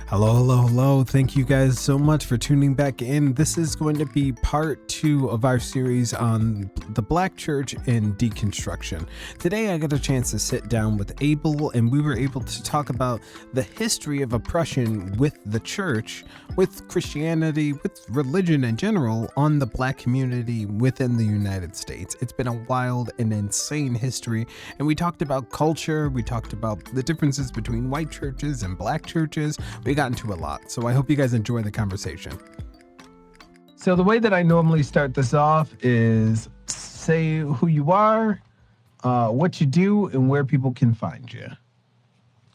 Hello, hello, hello. Thank you guys so much for tuning back in. This is going to be part 2 of our series on the Black Church and Deconstruction. Today I got a chance to sit down with Abel, and we were able to talk about the history of oppression with the church, with Christianity, with religion in general, on the Black community within the United States. It's been a wild and insane history, and we talked about culture, we talked about the differences between white churches and Black churches. We got into a lot, so I hope you guys enjoy the conversation. So the way that I normally start this off is say who you are, what you do, and where people can find you.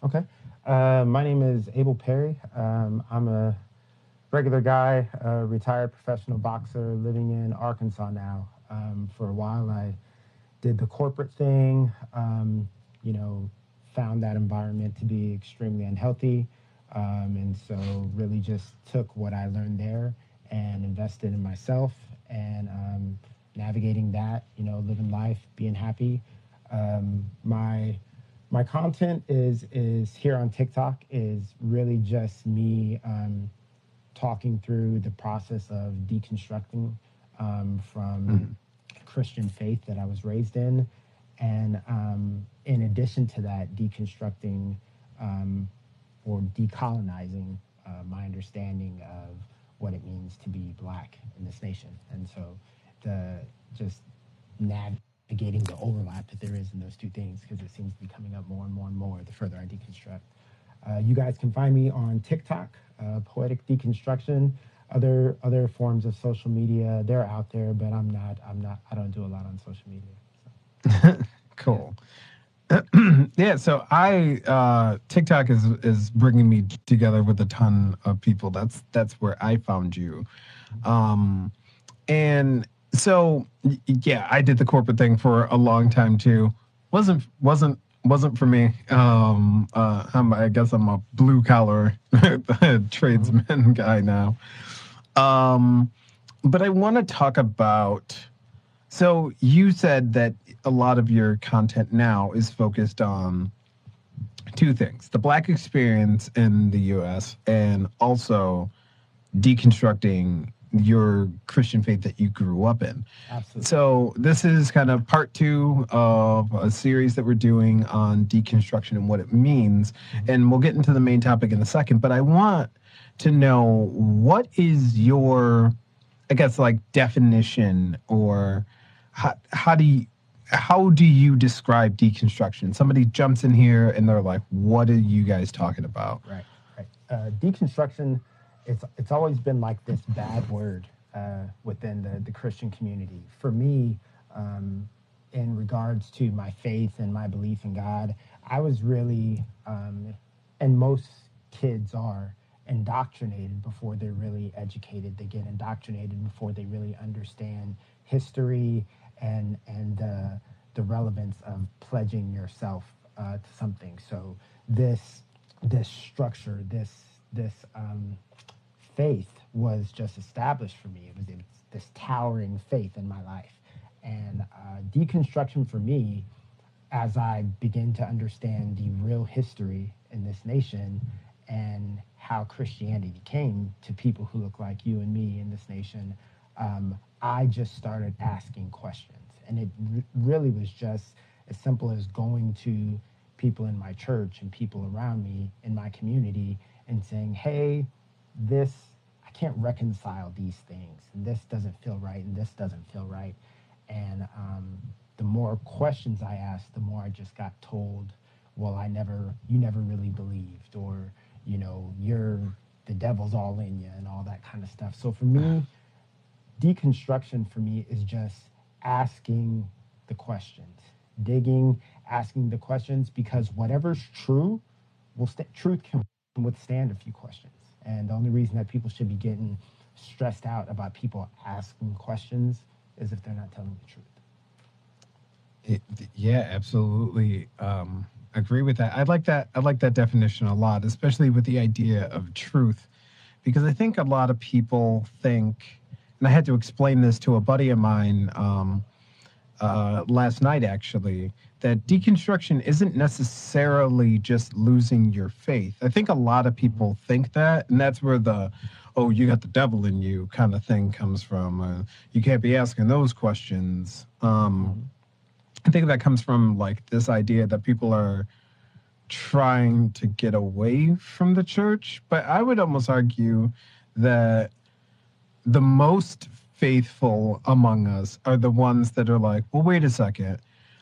Okay. My name is Abel Perry. I'm a regular guy, a retired professional boxer living in Arkansas now. For a while, I did the corporate thing, found that environment to be extremely unhealthy. And so really just took what I learned there and invested in myself and navigating that, living life, being happy. My content is here on TikTok is really just me talking through the process of deconstructing from Christian faith that I was raised in. And in addition to that, deconstructing or decolonizing my understanding of what it means to be Black in this nation. And so just navigating the overlap that there is in those two things, because it seems to be coming up more and more and more the further I deconstruct. You guys can find me on TikTok, Poetic Deconstruction, other forms of social media. They're out there, but I don't do a lot on social media. So. Cool. Yeah, so TikTok is bringing me together with a ton of people. That's where I found you. And so yeah, I did the corporate thing for a long time too. Wasn't for me. I guess I'm a blue collar tradesman guy now. But I want to talk about, so you said that a lot of your content now is focused on two things: the Black experience in the US and also deconstructing your Christian faith that you grew up in. Absolutely. So this is kind of part 2 of a series that we're doing on deconstruction and what it means. And we'll get into the main topic in a second, but I want to know, what is your, I guess, like, definition, or how do you describe deconstruction? Somebody jumps in here and they're like, what are you guys talking about? Right. Deconstruction, it's always been like this bad word within the Christian community. For me, in regards to my faith and my belief in God, I was really, and most kids are, indoctrinated before they're really educated. They get indoctrinated before they really understand history and the relevance of pledging yourself to something. So this structure, this faith was just established for me. It was this towering faith in my life. And deconstruction for me, as I begin to understand the real history in this nation and how Christianity came to people who look like you and me in this nation, I just started asking questions. And it really was just as simple as going to people in my church and people around me in my community and saying, hey, I can't reconcile these things, and this doesn't feel right, and this doesn't feel right. And the more questions I asked, the more I just got told, well, you never really believed, or, the devil's all in you and all that kind of stuff. So for me, deconstruction for me is just asking the questions, digging, asking the questions, because whatever's true truth can withstand a few questions. And the only reason that people should be getting stressed out about people asking questions is if they're not telling the truth. Yeah, absolutely. Agree with that. I like that definition a lot, especially with the idea of truth, because I think a lot of people think, and I had to explain this to a buddy of mine, last night, actually, that deconstruction isn't necessarily just losing your faith. I think a lot of people think that, and that's where the, oh, you got the devil in you kind of thing comes from. You can't be asking those questions. I think that comes from like this idea that people are trying to get away from the church. But I would almost argue that the most faithful among us are the ones that are like, well, wait a second,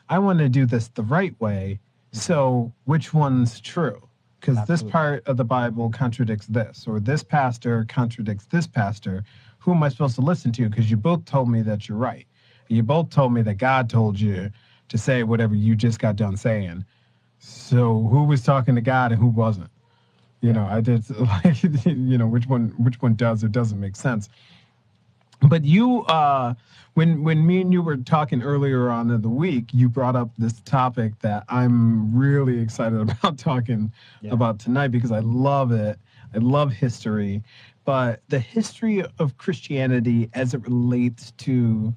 I want to do this the right way. So which one's true? Because this Absolutely. part of the Bible contradicts this, or this pastor contradicts this pastor. Who am I supposed to listen to? Because you both told me that you're right. You both told me that God told you to say whatever you just got done saying. So who was talking to God and who wasn't? You know, I did like, you know, which one does or doesn't make sense. But you, when me and you were talking earlier on in the week, you brought up this topic that I'm really excited about talking about tonight because I love it. I love history, but the history of Christianity as it relates to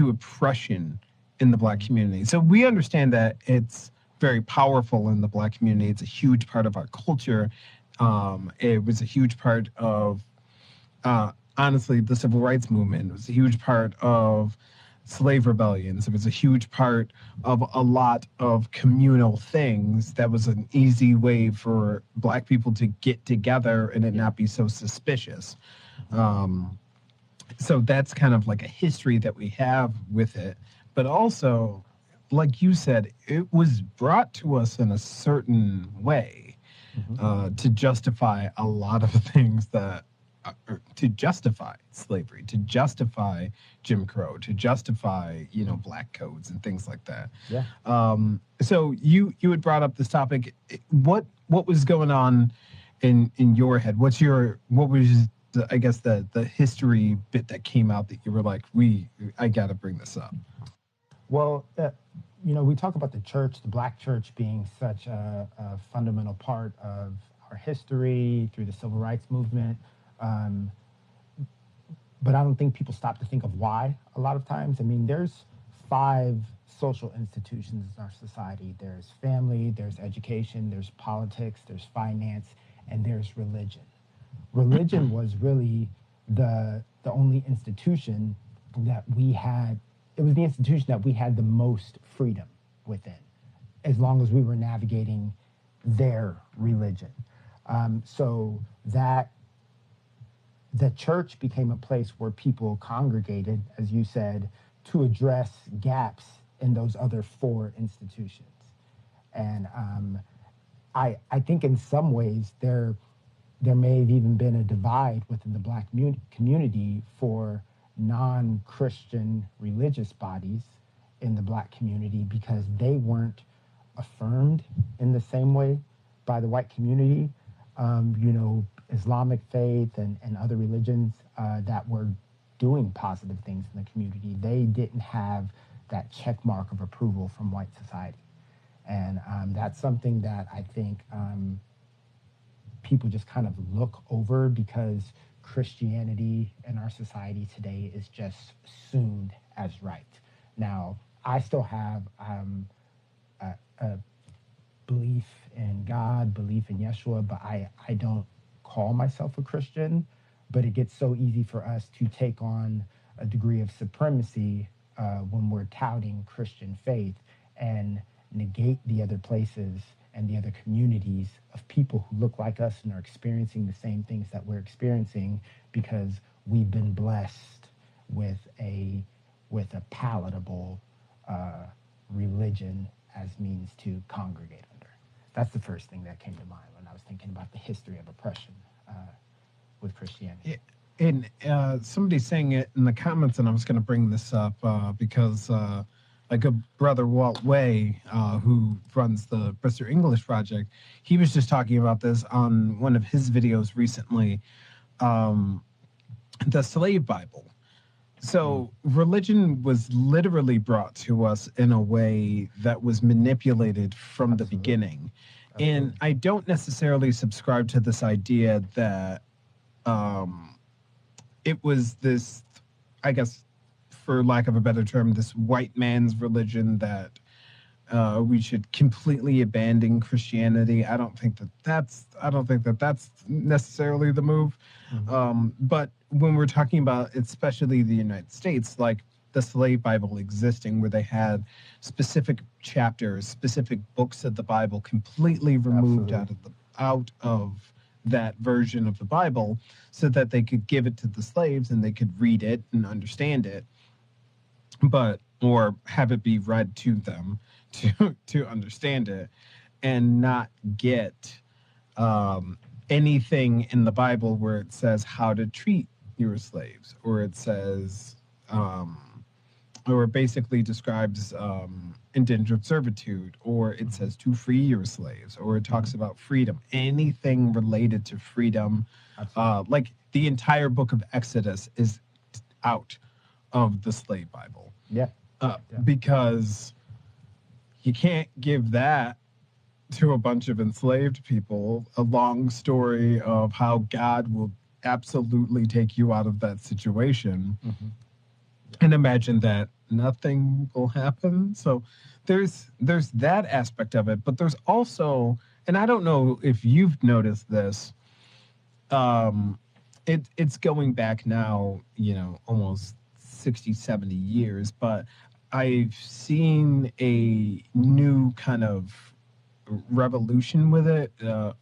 oppression in the Black community. So we understand that it's very powerful in the Black community. It's a huge part of our culture. It was a huge part of honestly, the civil rights movement. It was a huge part of slave rebellions. It was a huge part of a lot of communal things that was an easy way for Black people to get together and it not be so suspicious. So that's kind of like a history that we have with it. But also, like you said, it was brought to us in a certain way to justify a lot of things that to justify slavery, to justify Jim Crow, to justify, you know, Black codes and things like that. Yeah. So you had brought up this topic. What was going on in your head? What was the history bit that came out that you were like, I got to bring this up? Well, you know, we talk about the church, the Black church being such a fundamental part of our history through the civil rights movement. But I don't think people stop to think of why a lot of times. I mean, there's 5 social institutions in our society. There's family, there's education, there's politics, there's finance, and there's religion. Religion was really the only institution that we had. It was the institution that we had the most freedom within, as long as we were navigating their religion. So that the church became a place where people congregated, as you said, to address gaps in those other 4 institutions. And I think in some ways there may have even been a divide within the Black community for non-Christian religious bodies in the Black community because they weren't affirmed in the same way by the white community. You know, Islamic faith and other religions that were doing positive things in the community, they didn't have that check mark of approval from white society. And that's something that I think people just kind of look over because Christianity in our society today is just assumed as right. Now, I still have a belief in God, belief in Yeshua, but I don't call myself a Christian. But it gets so easy for us to take on a degree of supremacy when we're touting Christian faith and negate the other places and the other communities of people who look like us and are experiencing the same things that we're experiencing because we've been blessed with a palatable religion as means to congregate under. That's the first thing that came to mind when I was thinking about the history of oppression with Christianity. Yeah, and somebody's saying it in the comments, and I was going to bring this up because my good brother Walt Way, who runs the Brister English Project, he was just talking about this on one of his videos recently, the slave Bible. So religion was literally brought to us in a way that was manipulated from the beginning. And I don't necessarily subscribe to this idea that it was this, I guess, for lack of a better term, this white man's religion that we should completely abandon Christianity. I don't think that's necessarily the move. But when we're talking about, especially the United States, like the slave Bible existing, where they had specific chapters, specific books of the Bible completely removed out of that version of the Bible, so that they could give it to the slaves and they could read it and understand it, or have it be read to them to understand it, and not get anything in the Bible where it says how to treat your slaves, or it says or it basically describes indentured servitude, or it says to free your slaves, or it talks about freedom. Anything related to freedom, like the entire book of Exodus is out of the slave Bible. Because you can't give that to a bunch of enslaved people, a long story of how God will absolutely take you out of that situation, and imagine that nothing will happen. So there's that aspect of it, but there's also, and I don't know if you've noticed this, it's going back now, almost 60, 70 years, but I've seen a new kind of revolution with it,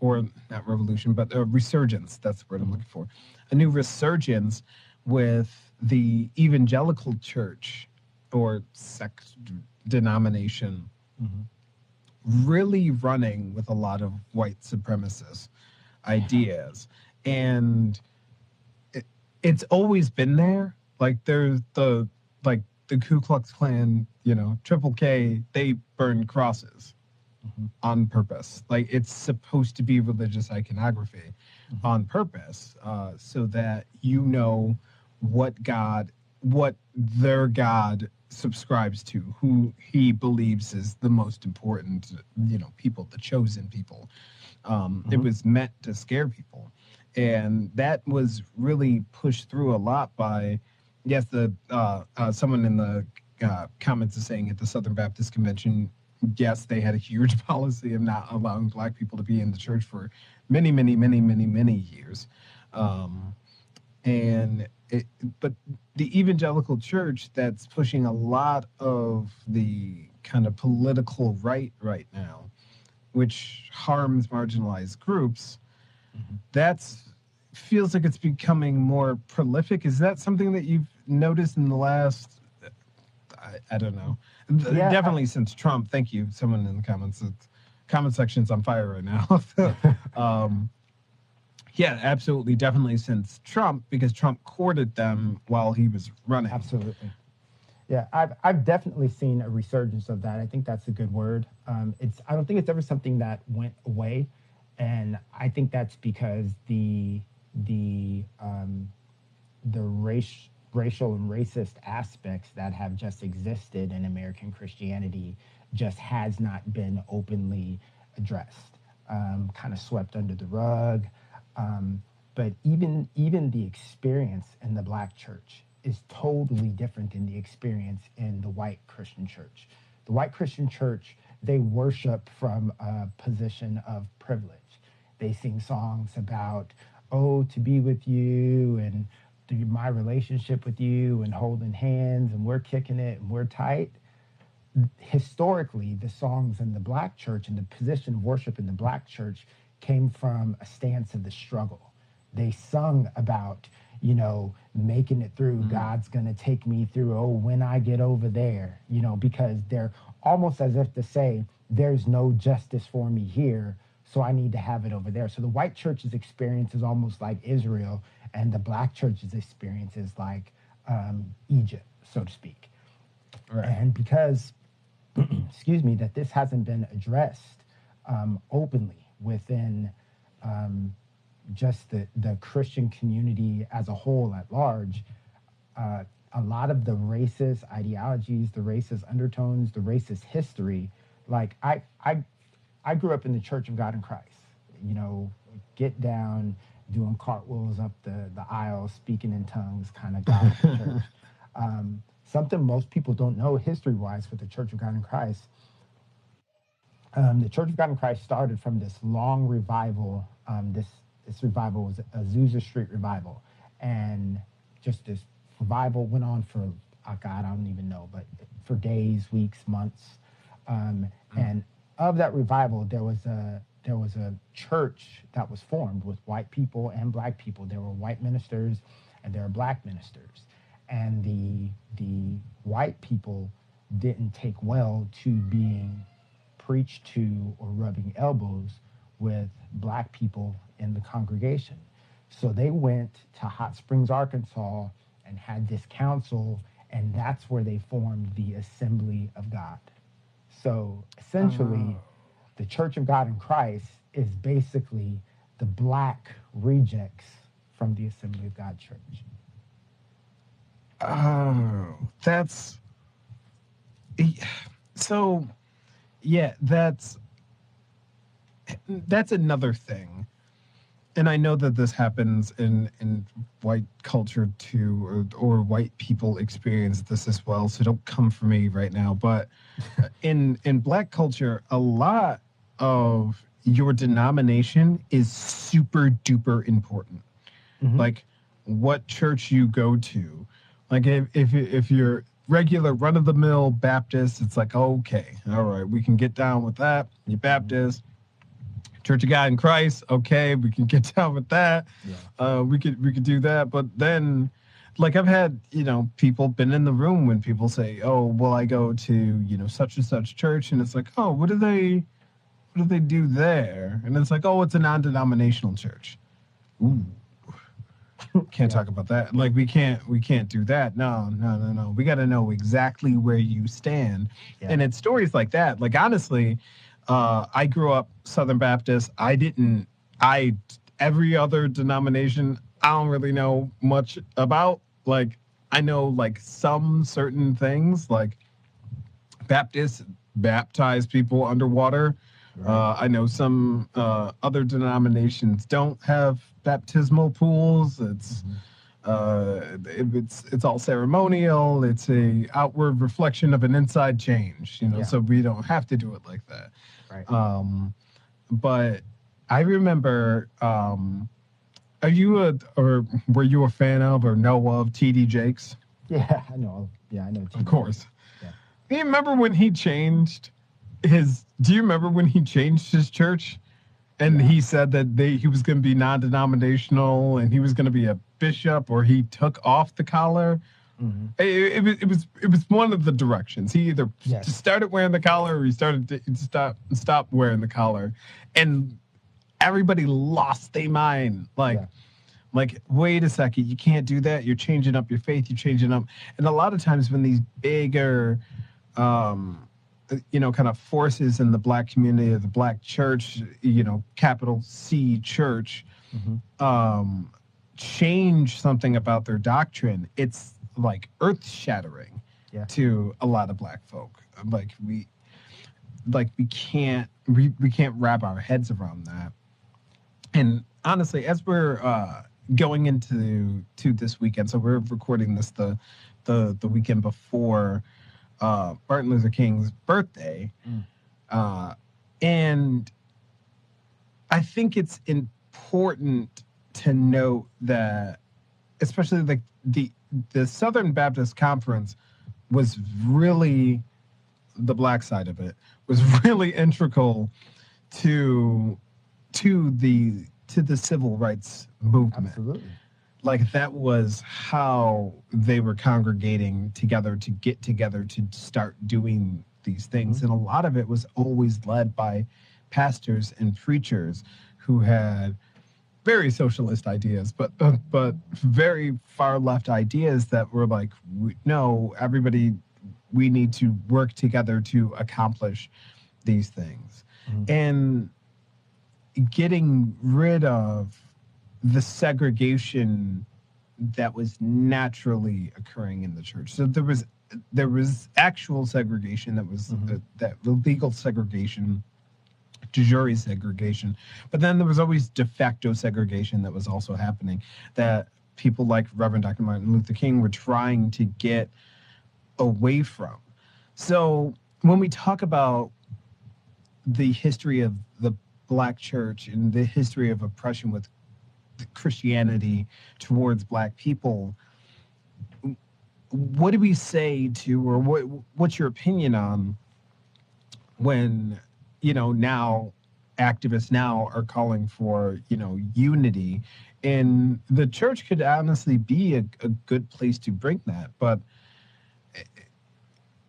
or not revolution, but a resurgence. That's the word I'm looking for. A new resurgence with the evangelical church or sect denomination really running with a lot of white supremacist ideas. And it's always been there. Like there's the Ku Klux Klan, Triple K, they burn crosses on purpose. Like it's supposed to be religious iconography on purpose, so that what their God subscribes to, who he believes is the most important, people, the chosen people. It was meant to scare people. And that was really pushed through a lot by, yes, someone in the comments is saying at the Southern Baptist Convention, yes, they had a huge policy of not allowing Black people to be in the church for many, many, many, many, many years. But the evangelical church that's pushing a lot of the kind of political right now, which harms marginalized groups, that's feels like it's becoming more prolific. Is that something that you've noticed in the last, I don't know, definitely since Trump? Thank you, someone in the comments. Comment section's on fire right now. Yeah, absolutely, definitely since Trump, because Trump courted them while he was running. Absolutely. Yeah, I've definitely seen a resurgence of that. I think that's a good word. I don't think it's ever something that went away, and I think that's because the racial and racist aspects that have just existed in American Christianity just has not been openly addressed, kind of swept under the rug. But even the experience in the Black church is totally different than the experience in the white Christian church. The white Christian church, they worship from a position of privilege. They sing songs about, to be with you and my relationship with you and holding hands and we're kicking it and we're tight. Historically, the songs in the Black church and the position of worship in the Black church came from a stance of the struggle. They sung about, making it through. God's going to take me through. Oh, when I get over there, because they're almost as if to say, there's no justice for me here, so I need to have it over there. So the white church's experience is almost like Israel, and the Black church's experience is like Egypt, so to speak. Right. And because, excuse me, that this hasn't been addressed openly within just the Christian community as a whole at large, a lot of the racist ideologies, the racist undertones, the racist history, like I grew up in the Church of God in Christ, get down, doing cartwheels up the aisle, speaking in tongues kind of gospel church. something most people don't know history-wise with the Church of God in Christ. The Church of God in Christ started from this long revival. This revival was a Azusa Street revival, and just this revival went on for, oh God, I don't even know, but for days, weeks, months. And of that revival, there was a church that was formed with white people and black people. There were white ministers and there were black ministers, and the white people didn't take well to being preached to or rubbing elbows with black people in the congregation. So they went to Hot Springs, Arkansas, and had this council, and that's where they formed the Assembly of God. So essentially, the Church of God in Christ is basically the black rejects from the Assembly of God Church. Oh, so, yeah, that's another thing. And I know that this happens in white culture too, or white people experience this as well. So don't come for me right now. But in black culture, a lot of your denomination is super duper important. Mm-hmm. Like what church you go to. Like if you're regular run of the mill Baptist, it's like, okay, all right, we can get down with that. You're Baptist. Church of God in Christ, okay, we can get down with that. Yeah. We could do that. But then, like I've had, people been in the room when people say, oh, well, I go to, such and such church, and it's like, oh, what do they do there? And it's like, oh, it's a non-denominational church. Ooh. Can't talk about that. Like we can't do that. No. We got to know exactly where you stand. Yeah. And it's stories like that. Like honestly, I grew up Southern Baptist. Every other denomination, I don't really know much about. Like, I know like some certain things, like Baptists baptize people underwater. Right. I know some other denominations don't have baptismal pools. It's it's all ceremonial. It's a outward reflection of an inside change, so we don't have to do it like that. Right. But I remember, were you a fan of or know of T.D. Jakes? Yeah, I know. Yeah, I know. Of course. Yeah. Do you remember when he changed his church? And he said that he was going to be non-denominational and he was going to be a bishop, or he took off the collar. Mm-hmm. It was one of the directions. He either started wearing the collar or he started to stop wearing the collar, and everybody lost their mind. Like, wait a second, you can't do that. You're changing up your faith. You're changing up, and a lot of times when these bigger, kind of forces in the black community, of the Black Church, capital C Church, mm-hmm. Change something about their doctrine, it's like earth shattering to a lot of black folk. We can't wrap our heads around that. And honestly, as we're going into this weekend, so we're recording this the weekend before Martin Luther King's birthday. And I think it's important to note that, especially like the Southern Baptist Conference was really, the black side of it was really integral to the civil rights movement. Absolutely. Like that was how they were congregating together to get together to start doing these things. Mm-hmm. And a lot of it was always led by pastors and preachers who had very socialist ideas, but very far left ideas that were like, no, everybody, we need to work together to accomplish these things. Mm-hmm. And getting rid of the segregation that was naturally occurring in the church. So there was actual segregation that was mm-hmm. that legal segregation, de jure segregation, but then there was always de facto segregation that was also happening, that people like Reverend Dr. Martin Luther King were trying to get away from. So when we talk about the history of the Black church and the history of oppression with Christianity towards Black people, what do we say to, or what's your opinion on when, now activists now are calling for, unity, and the church could honestly be a good place to bring that, but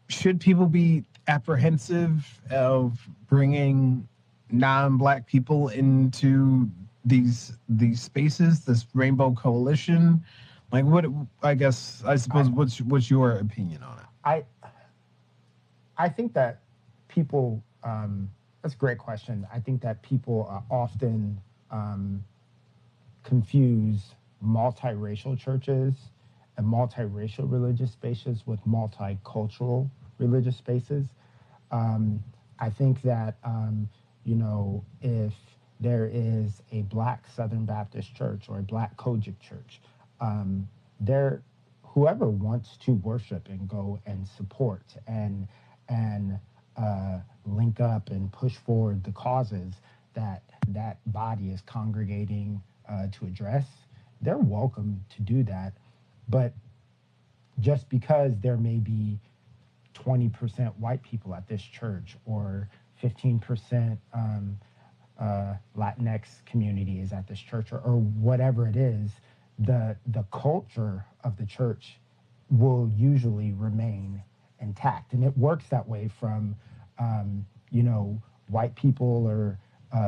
should people be apprehensive of bringing non-Black people into these spaces, this rainbow coalition? Like, I suppose what's your opinion on it? I think that people, that's a great question. I think that people often confuse multiracial churches and multiracial religious spaces with multicultural religious spaces. I think that, if there is a Black Southern Baptist church or a Black Kojic church, whoever wants to worship and go and support and link up and push forward the causes that body is congregating to address, they're welcome to do that. But just because there may be 20% white people at this church or 15% Latinx community is at this church, or whatever it is, the culture of the church will usually remain intact. And it works that way from, white people or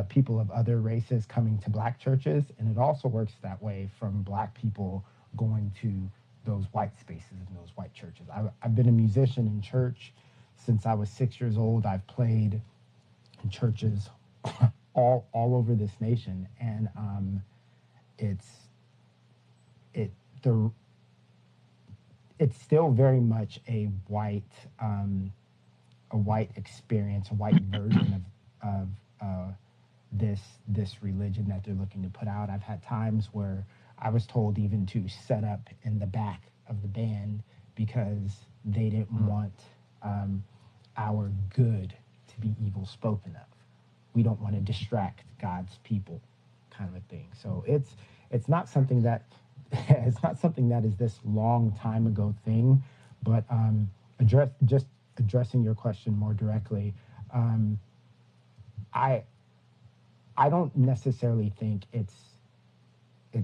people of other races coming to Black churches. And it also works that way from Black people going to those white spaces in those white churches. I've been a musician in church since I was 6 years old. I've played in churches all over this nation, and it's still very much a white experience, a white version of this religion that they're looking to put out. I've had times where I was told even to set up in the back of the band because they didn't want our good to be evil spoken of. We don't want to distract God's people, kind of a thing. So it's not something that is this long time ago thing, but addressing your question more directly, I don't necessarily think it's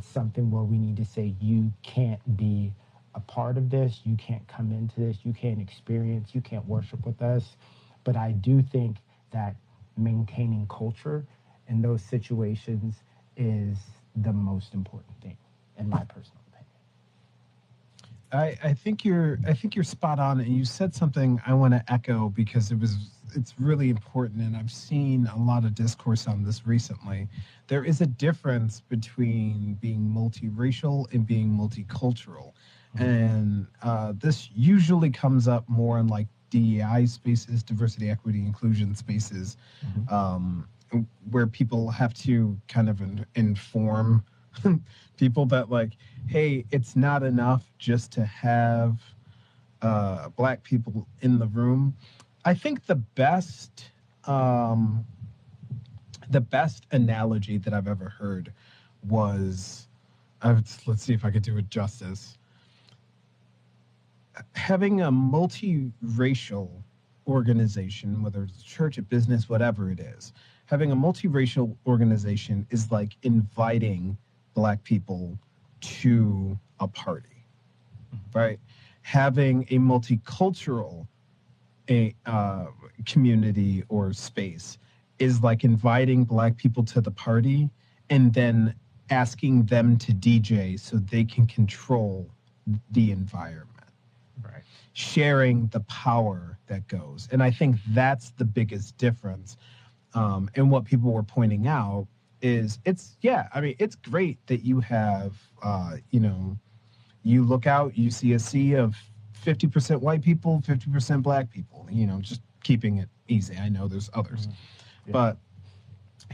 something where we need to say you can't be a part of this, you can't come into this, you can't experience, you can't worship with us. But I do think that maintaining culture in those situations is the most important thing, in my personal opinion. I think you're spot on, and you said something I want to echo because it's really important, and I've seen a lot of discourse on this recently. There is a difference between being multiracial and being multicultural, and this usually comes up more in like DEI spaces, diversity, equity, inclusion spaces, where people have to kind of inform people that, like, hey, it's not enough just to have Black people in the room. I think the best analogy that I've ever heard was, let's see if I could do it justice. Having a multiracial organization, whether it's a church, a business, whatever it is, having a multiracial organization is like inviting Black people to a party, right? Having a multicultural community or space is like inviting Black people to the party and then asking them to DJ so they can control the environment. Right. Sharing the power that goes. And I think that's the biggest difference. And what people were pointing out is it's great that you have, you look out, you see a sea of 50% white people, 50% Black people, just keeping it easy. I know there's others, but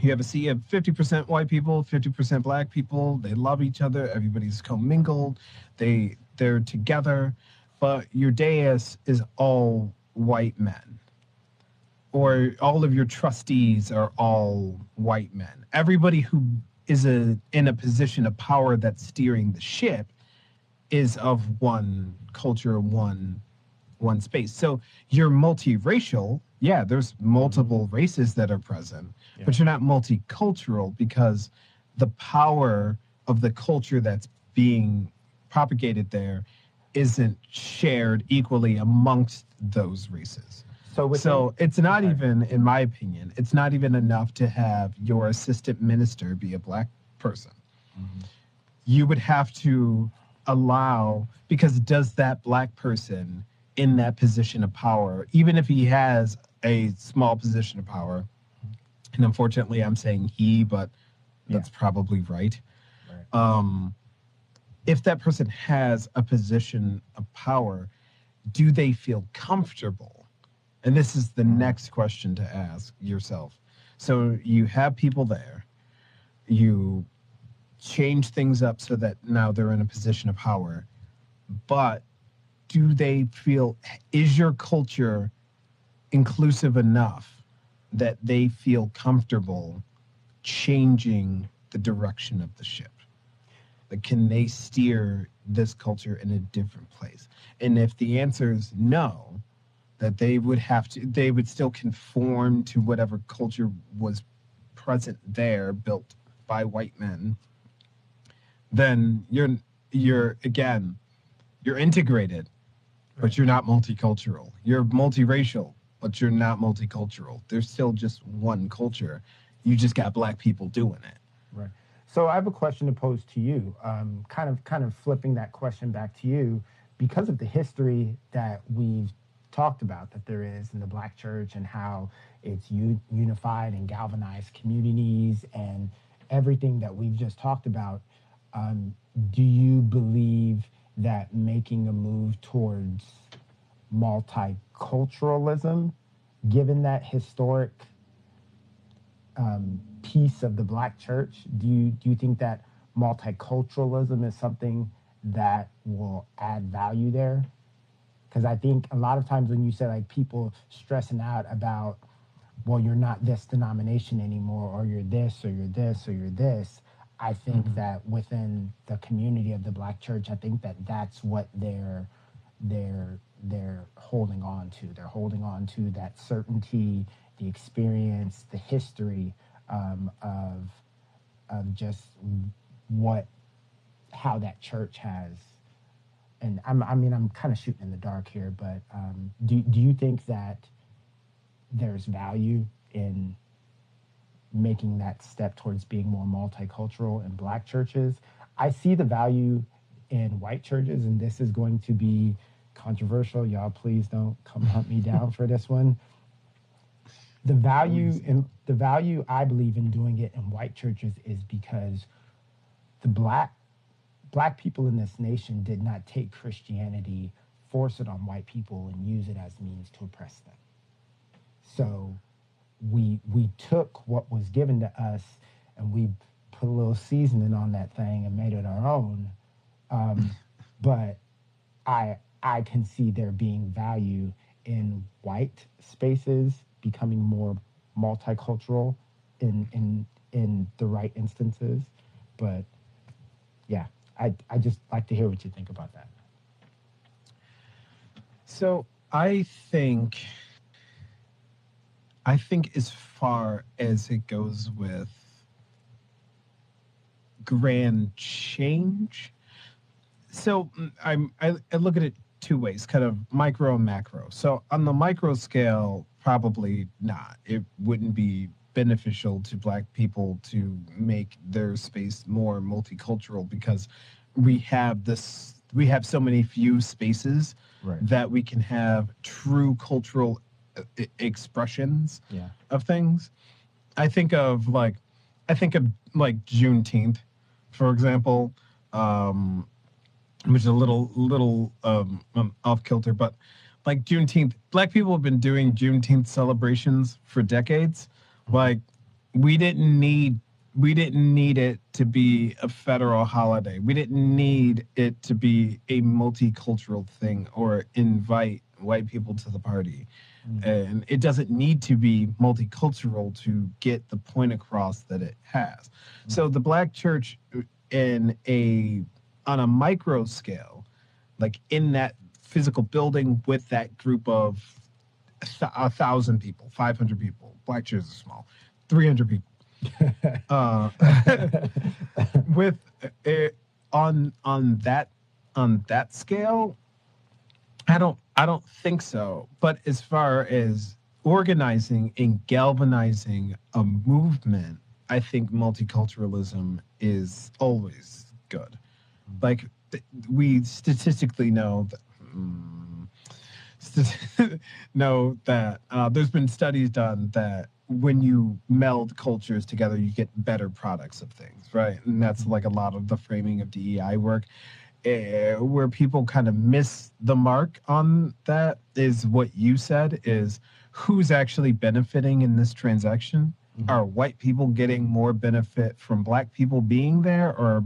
you have a sea of 50% white people, 50% Black people. They love each other. Everybody's commingled. They're together. but your dais is all white men, or all of your trustees are all white men. Everybody who is in a position of power that's steering the ship is of one culture, one space. So you're multiracial. Yeah, there's multiple races that are present, but you're not multicultural because the power of the culture that's being propagated there isn't shared equally amongst those races. So it's not even, in my opinion, it's not even enough to have your assistant minister be a black person. You would have to allow, because does that black person in that position of power, even if he has a small position of power, and unfortunately I'm saying he, but that's probably right. If that person has a position of power, do they feel comfortable? And this is the next question to ask yourself. So you have people there, you change things up so that now they're in a position of power, but do they feel, is your culture inclusive enough that they feel comfortable changing the direction of the ship? Like, can they steer this culture in a different place? And if the answer is no, that they would still conform to whatever culture was present there, built by white men, then you're integrated, but you're not multicultural. You're multiracial, but you're not multicultural. There's still just one culture. You just got black people doing it. Right. So I have a question to pose to you, kind of flipping that question back to you, because of the history that we've talked about that there is in the Black church and how it's unified and galvanized communities and everything that we've just talked about. Do you believe that making a move towards multiculturalism, given that historic piece of the Black church, do you think that multiculturalism is something that will add value there? Because I think a lot of times when you say, like, people stressing out about, well, you're not this denomination anymore, or you're this, or you're this, or you're this, I think that within the community of the Black church, I think that that's what they're holding on to. They're holding on to that certainty, the experience, the history of just how that church has. And I'm kind of shooting in the dark here, but do you think that there's value in making that step towards being more multicultural in Black churches? I see the value in white churches, and this is going to be controversial. Y'all, please don't come hunt me down for this one. The value I believe in doing it in white churches is because the black people in this nation did not take Christianity, force it on white people, and use it as means to oppress them. So we took what was given to us and we put a little seasoning on that thing and made it our own. But I can see there being value in white spaces becoming more multicultural in the right instances. But yeah, I just like to hear what you think about that. So I think as far as it goes with grand change, so I look at it two ways, kind of micro and macro. So on the micro scale, probably not. It wouldn't be beneficial to Black people to make their space more multicultural because we have so many few spaces that we can have true cultural expressions of things. I think of Juneteenth, for example, which is a little off kilter, but like Juneteenth, Black people have been doing Juneteenth celebrations for decades. Like we didn't need we didn't need it to be a federal holiday. We didn't need it to be a multicultural thing or invite white people to the party. And it doesn't need to be multicultural to get the point across that it has. So the Black church on a micro scale, like in that physical building with that group of 1,000 people, 500 people, Black church is small, 300 people. With it on that scale, I don't think so. But as far as organizing and galvanizing a movement, I think multiculturalism is always good. Like we statistically know that there's been studies done that when you meld cultures together, you get better products of things, right? And that's like a lot of the framing of DEI work. Where people kind of miss the mark on that is what you said, is who's actually benefiting in this transaction? Are white people getting more benefit from Black people being there, or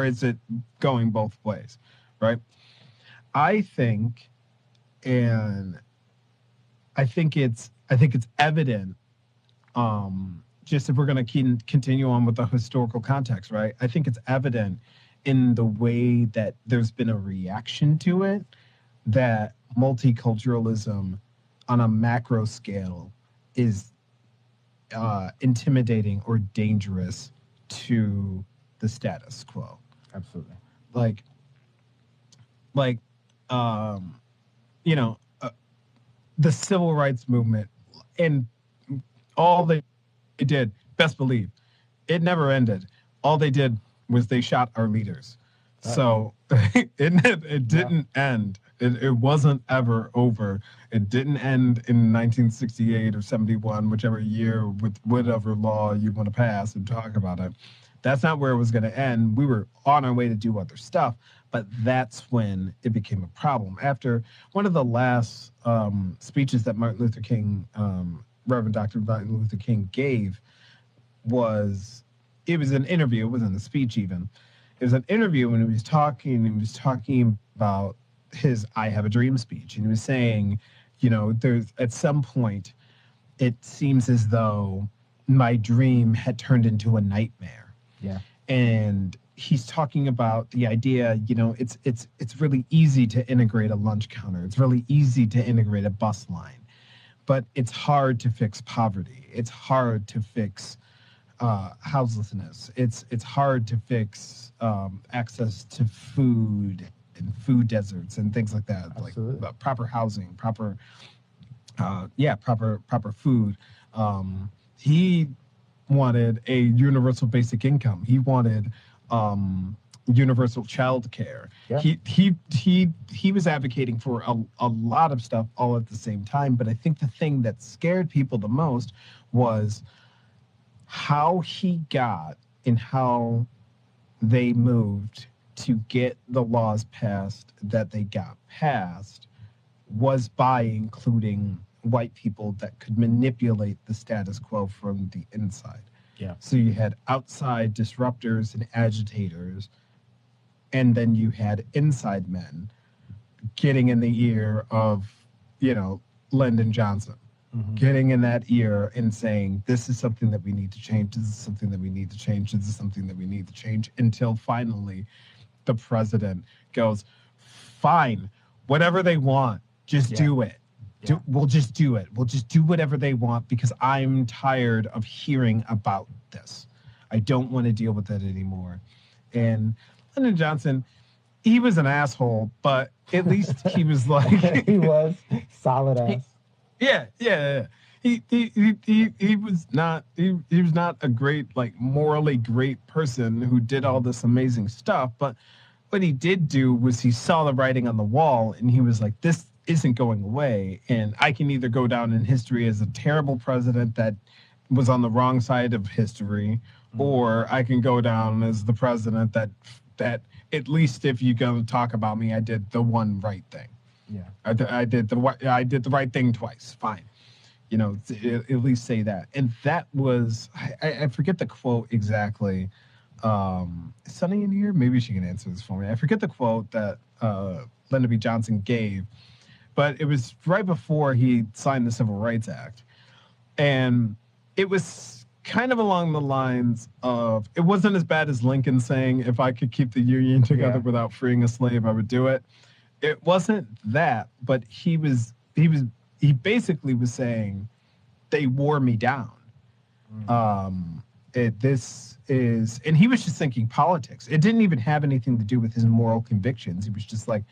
is it going both ways, right? I think it's evident, just if we're going to continue on with the historical context, right? I think it's evident in the way that there's been a reaction to it, that multiculturalism on a macro scale is intimidating or dangerous to the status quo. Absolutely. The civil rights movement and all they did, best believe, it never ended. All they did was they shot our leaders. So it didn't end. It wasn't ever over. It didn't end in 1968 or 71, whichever year, with whatever law you want to pass and talk about it. That's not where it was going to end. We were on our way to do other stuff, but that's when it became a problem. After one of the last speeches that Martin Luther King, Reverend Dr. Martin Luther King gave it was an interview. It wasn't a speech even. It was an interview when he was talking about his I Have a Dream speech. And he was saying, there's at some point, it seems as though my dream had turned into a nightmare. Yeah. And he's talking about the idea, it's really easy to integrate a lunch counter. It's really easy to integrate a bus line, but it's hard to fix poverty. It's hard to fix houselessness. It's hard to fix access to food and food deserts and things like that. Absolutely. Like proper housing, proper food. He wanted a universal basic income. He wanted universal child care. Yeah. He was advocating for a lot of stuff all at the same time. But I think the thing that scared people the most was how he got and how they moved to get the laws passed that they got passed was by including white people that could manipulate the status quo from the inside. Yeah. So you had outside disruptors and agitators, and then you had inside men getting in the ear of, Lyndon Johnson, getting in that ear and saying, this is something that we need to change. This is something that we need to change. This is something that we need to change, until finally the president goes, fine, whatever they want, just do it. Yeah. We'll just do it. We'll just do whatever they want, because I'm tired of hearing about this. I don't want to deal with it anymore. And Lyndon Johnson, he was an asshole, but at least he was like... He was solid ass. Yeah. He was not a great, morally great person who did all this amazing stuff. But what he did do was he saw the writing on the wall, and he was like, this isn't going away. And I can either go down in history as a terrible president that was on the wrong side of history, or I can go down as the president that at least if you're going to talk about me, I did the one right thing. Yeah. I did the right thing twice. Fine. at least say that. And that was, I forget the quote exactly. Is Sunny in here? Maybe she can answer this for me. I forget the quote that Lyndon B. Johnson gave, but it was right before he signed the Civil Rights Act. And it was kind of along the lines of, it wasn't as bad as Lincoln saying, if I could keep the Union together without freeing a slave, I would do it. It wasn't that, but he basically was saying, they wore me down. This is, and he was just thinking politics. It didn't even have anything to do with his moral convictions. He was just like,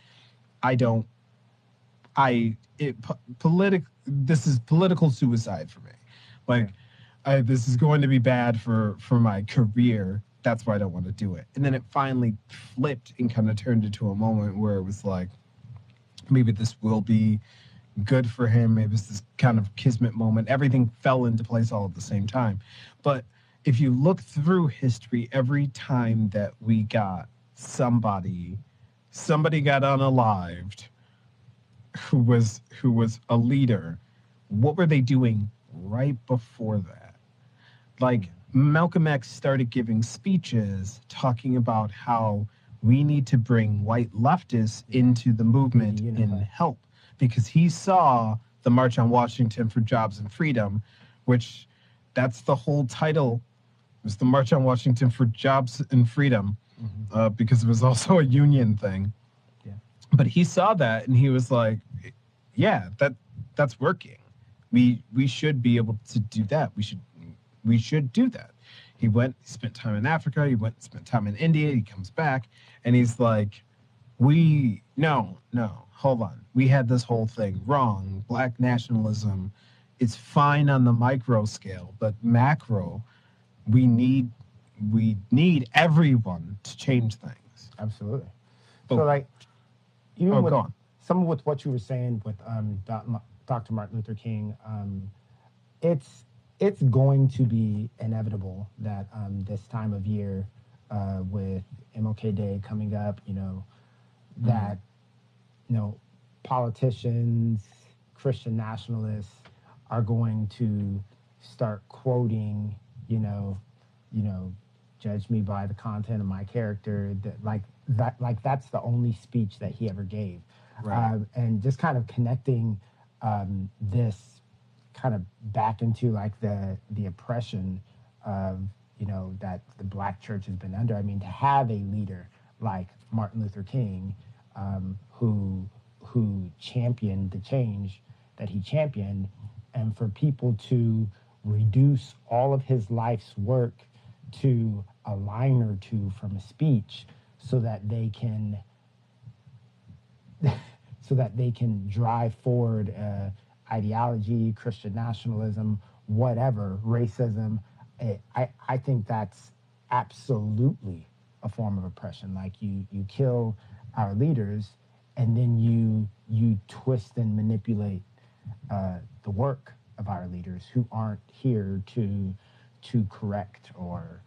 this is political suicide for me. Like, this is going to be bad for my career. That's why I don't want to do it. And then it finally flipped and kind of turned into a moment where it was like, maybe this will be good for him. Maybe it's this kind of kismet moment. Everything fell into place all at the same time. But if you look through history, every time that we got somebody got unalived who was a leader, what were they doing right before that? Like, Malcolm X started giving speeches talking about how we need to bring white leftists into the movement and help, because he saw the March on Washington for Jobs and Freedom, which that's the whole title, was the March on Washington for Jobs and Freedom, because it was also a union thing. Yeah. But he saw that and he was like, yeah, that's working. We should be able to do that. We should do that. He went, spent time in Africa, he went, spent time in India, he comes back, and he's like, no, hold on. We had this whole thing wrong. Black nationalism is fine on the micro scale, but macro, we need everyone to change things. Absolutely. But, so, like, even go on. Some with what you were saying with Dr. Martin Luther King, it's going to be inevitable that this time of year, with MLK Day coming up, that politicians, Christian nationalists are going to start quoting, judge me by the content of my character. That's the only speech that he ever gave. Right. And just kind of connecting this kind of back into like the oppression of, that the Black church has been under. I mean, to have a leader like Martin Luther King, who championed the change that he championed, and for people to reduce all of his life's work to a line or two from a speech so that they can drive forward ideology, Christian nationalism, whatever, racism. I think that's absolutely a form of oppression. Like, you kill our leaders, and then you twist and manipulate the work of our leaders who aren't here to correct or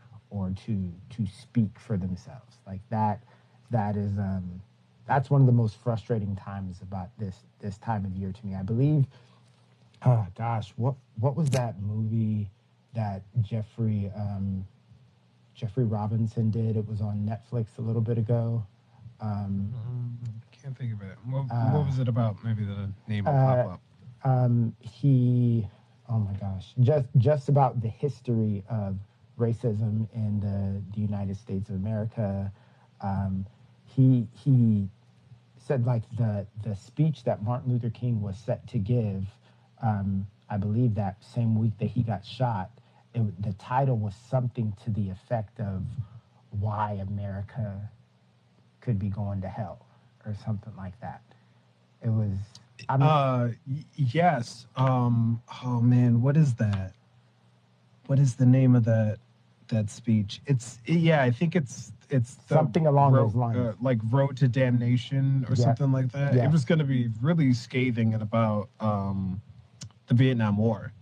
to speak for themselves. Like, that is that's one of the most frustrating times about this time of year to me. I believe, what was that movie that Jeffrey Robinson did? It was on Netflix a little bit ago. Can't think of it. What was it about? Maybe the name will pop up. Oh my gosh, just about the history of racism in the United States of America. He said, like, the speech that Martin Luther King was set to give, I believe that same week that he got shot, the title was something to the effect of "Why America Could Be Going to Hell" or something like that. It was. Yes. Oh man, what is that? What is the name of that speech? I think it's something along those lines, like Road to Damnation or something like that. Yeah. It was going to be really scathing and about the Vietnam War.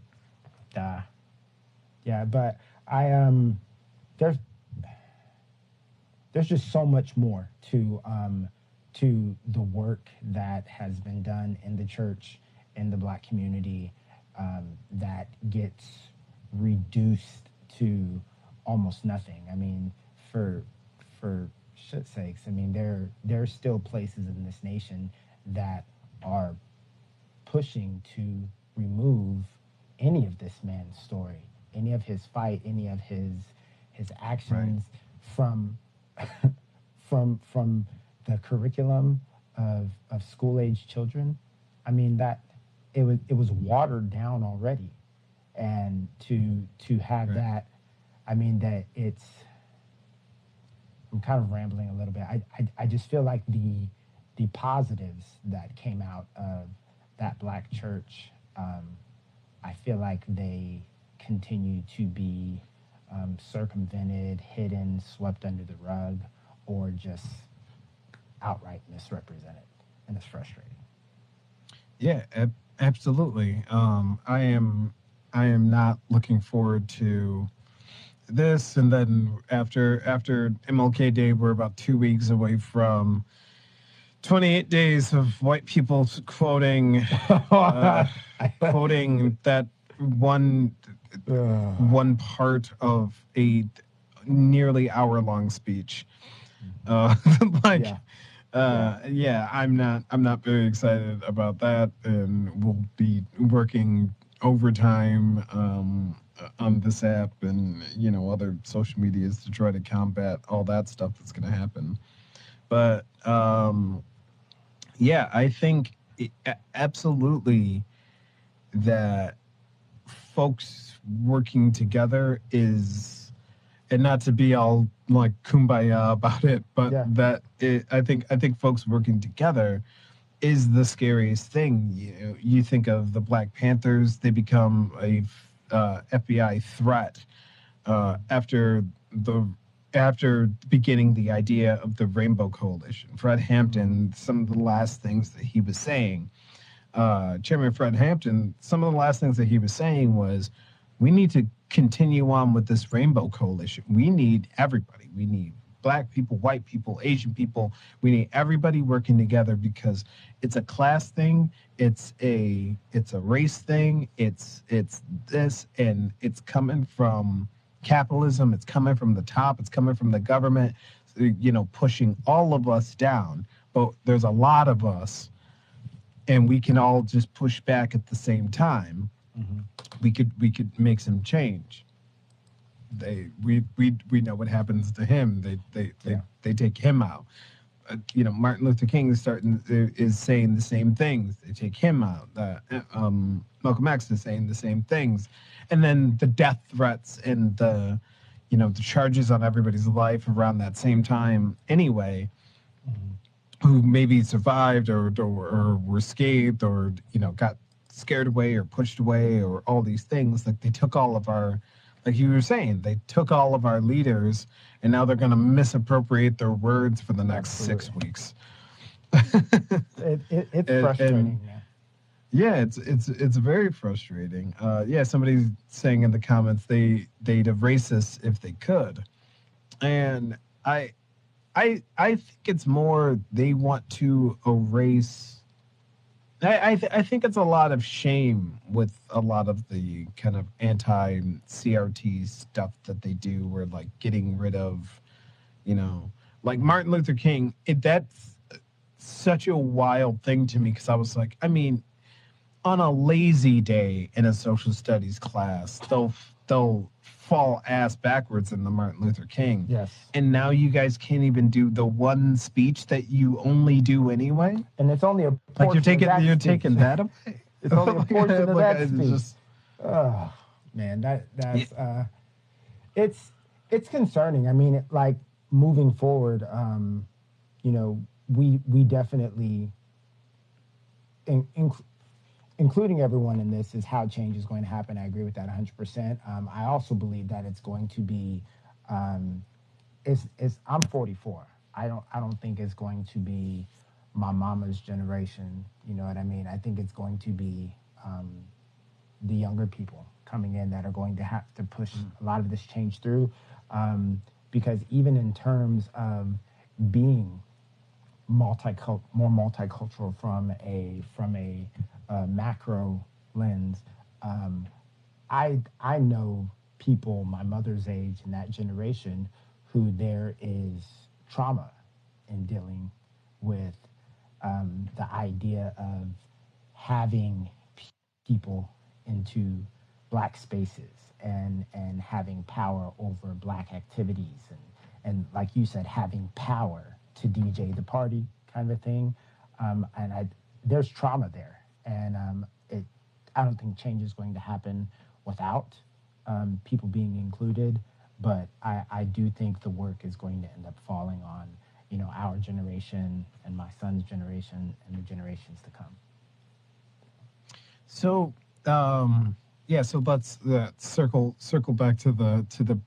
Yeah, but there's just so much more to the work that has been done in the church, in the Black community, that gets reduced to almost nothing. I mean, for shit's sakes, I mean, there's still places in this nation that are pushing to remove any of this man's story, any of his fight, any of his actions from from the curriculum of school age children. I mean, that it was watered down already, and to have that, I mean, that it's, I'm kind of rambling a little bit. I just feel like the positives that came out of that Black church, I feel like they continue to be circumvented, hidden, swept under the rug, or just outright misrepresented, and it's frustrating. Yeah, absolutely. I am not looking forward to this. And then after MLK Day, we're about 2 weeks away from 28 days of white people quoting quoting that one part of a nearly hour-long speech. Like, yeah, I'm not very excited about that, and we'll be working overtime on this app and other social medias to try to combat all that stuff that's going to happen. But yeah, I think absolutely that folks working together is, and not to be all like kumbaya about it, but I think folks working together is the scariest thing. You think of the Black Panthers; they become a FBI threat after beginning the idea of the Rainbow Coalition. Fred Hampton, some of the last things that he was saying, Chairman Fred Hampton, some of the last things that he was saying was, we need to continue on with this Rainbow Coalition. We need everybody. We need Black people, white people, Asian people. We need everybody working together, because it's a class thing, it's a race thing, it's this, and it's coming from capitalism, it's coming from the top, it's coming from the government, pushing all of us down. But there's a lot of us, and we can all just push back at the same time. Mm-hmm. We could make some change. We know what happens to him. They take him out. Martin Luther King is saying the same things. They take him out. Malcolm X is saying the same things, and then the death threats and the charges on everybody's life around that same time anyway. Mm-hmm. Who maybe survived or were escaped or got scared away or pushed away or all these things. Like, they took all of our, like you were saying, they took all of our leaders, and now they're going to misappropriate their words for the next 6 weeks. It's frustrating, man. Yeah, it's very frustrating. Yeah, somebody's saying in the comments they'd erase us if they could, and I think it's more they want to erase. I think it's a lot of shame with a lot of the kind of anti-CRT stuff that they do, where like getting rid of, like Martin Luther King. That's such a wild thing to me, because I was like, I mean, on a lazy day in a social studies class, they'll fall ass backwards in the Martin Luther King. Yes. And now you guys can't even do the one speech that you only do anyway. And it's only a portion like you're taking that away. It's only a portion of that speech. Just, oh man, that's it's concerning. I mean, like moving forward, we definitely including everyone in this, is how change is going to happen. I agree with that 100%. I also believe that it's going to be, I'm 44. I don't think it's going to be my mama's generation. You know what I mean? I think it's going to be the younger people coming in that are going to have to push a lot of this change through. Because even in terms of being more multicultural from a macro lens, Um, I know people my mother's age and that generation who there is trauma in dealing with the idea of having people into black spaces and having power over black activities and like you said, having power to DJ the party kind of a thing. And there's trauma there, and I don't think change is going to happen without people being included. But I do think the work is going to end up falling on, our generation and my son's generation and the generations to come. So, yeah. So let's circle back to the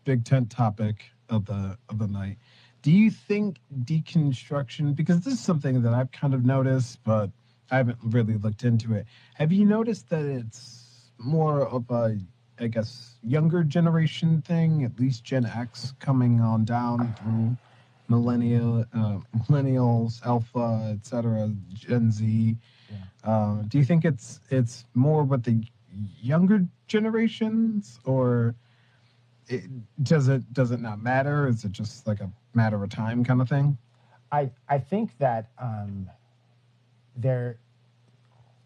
big tent topic of the night. Do you think deconstruction? Because this is something that I've kind of noticed, but I haven't really looked into it. Have you noticed that it's more of a, I guess, younger generation thing, at least Gen X coming on down through millennials, Alpha, etc., Gen Z? Do you think it's more with the younger generations, or does it not matter? Is it just like a matter of time kind of thing? I think that there,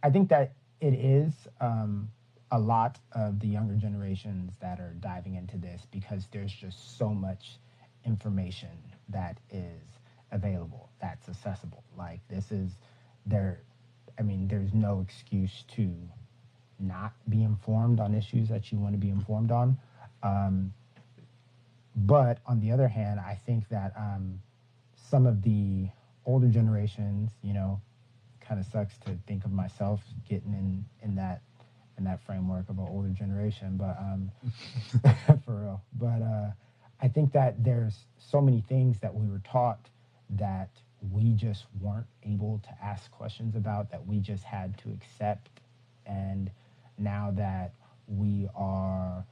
I think that it is a lot of the younger generations that are diving into this because there's just so much information that is available, that's accessible. Like this is there. I mean, there's no excuse to not be informed on issues that you want to be informed on. But on the other hand, I think that some of the older generations, kind of sucks to think of myself getting in that framework of an older generation, but for real. But I think that there's so many things that we were taught that we just weren't able to ask questions about, that we just had to accept. And now that we are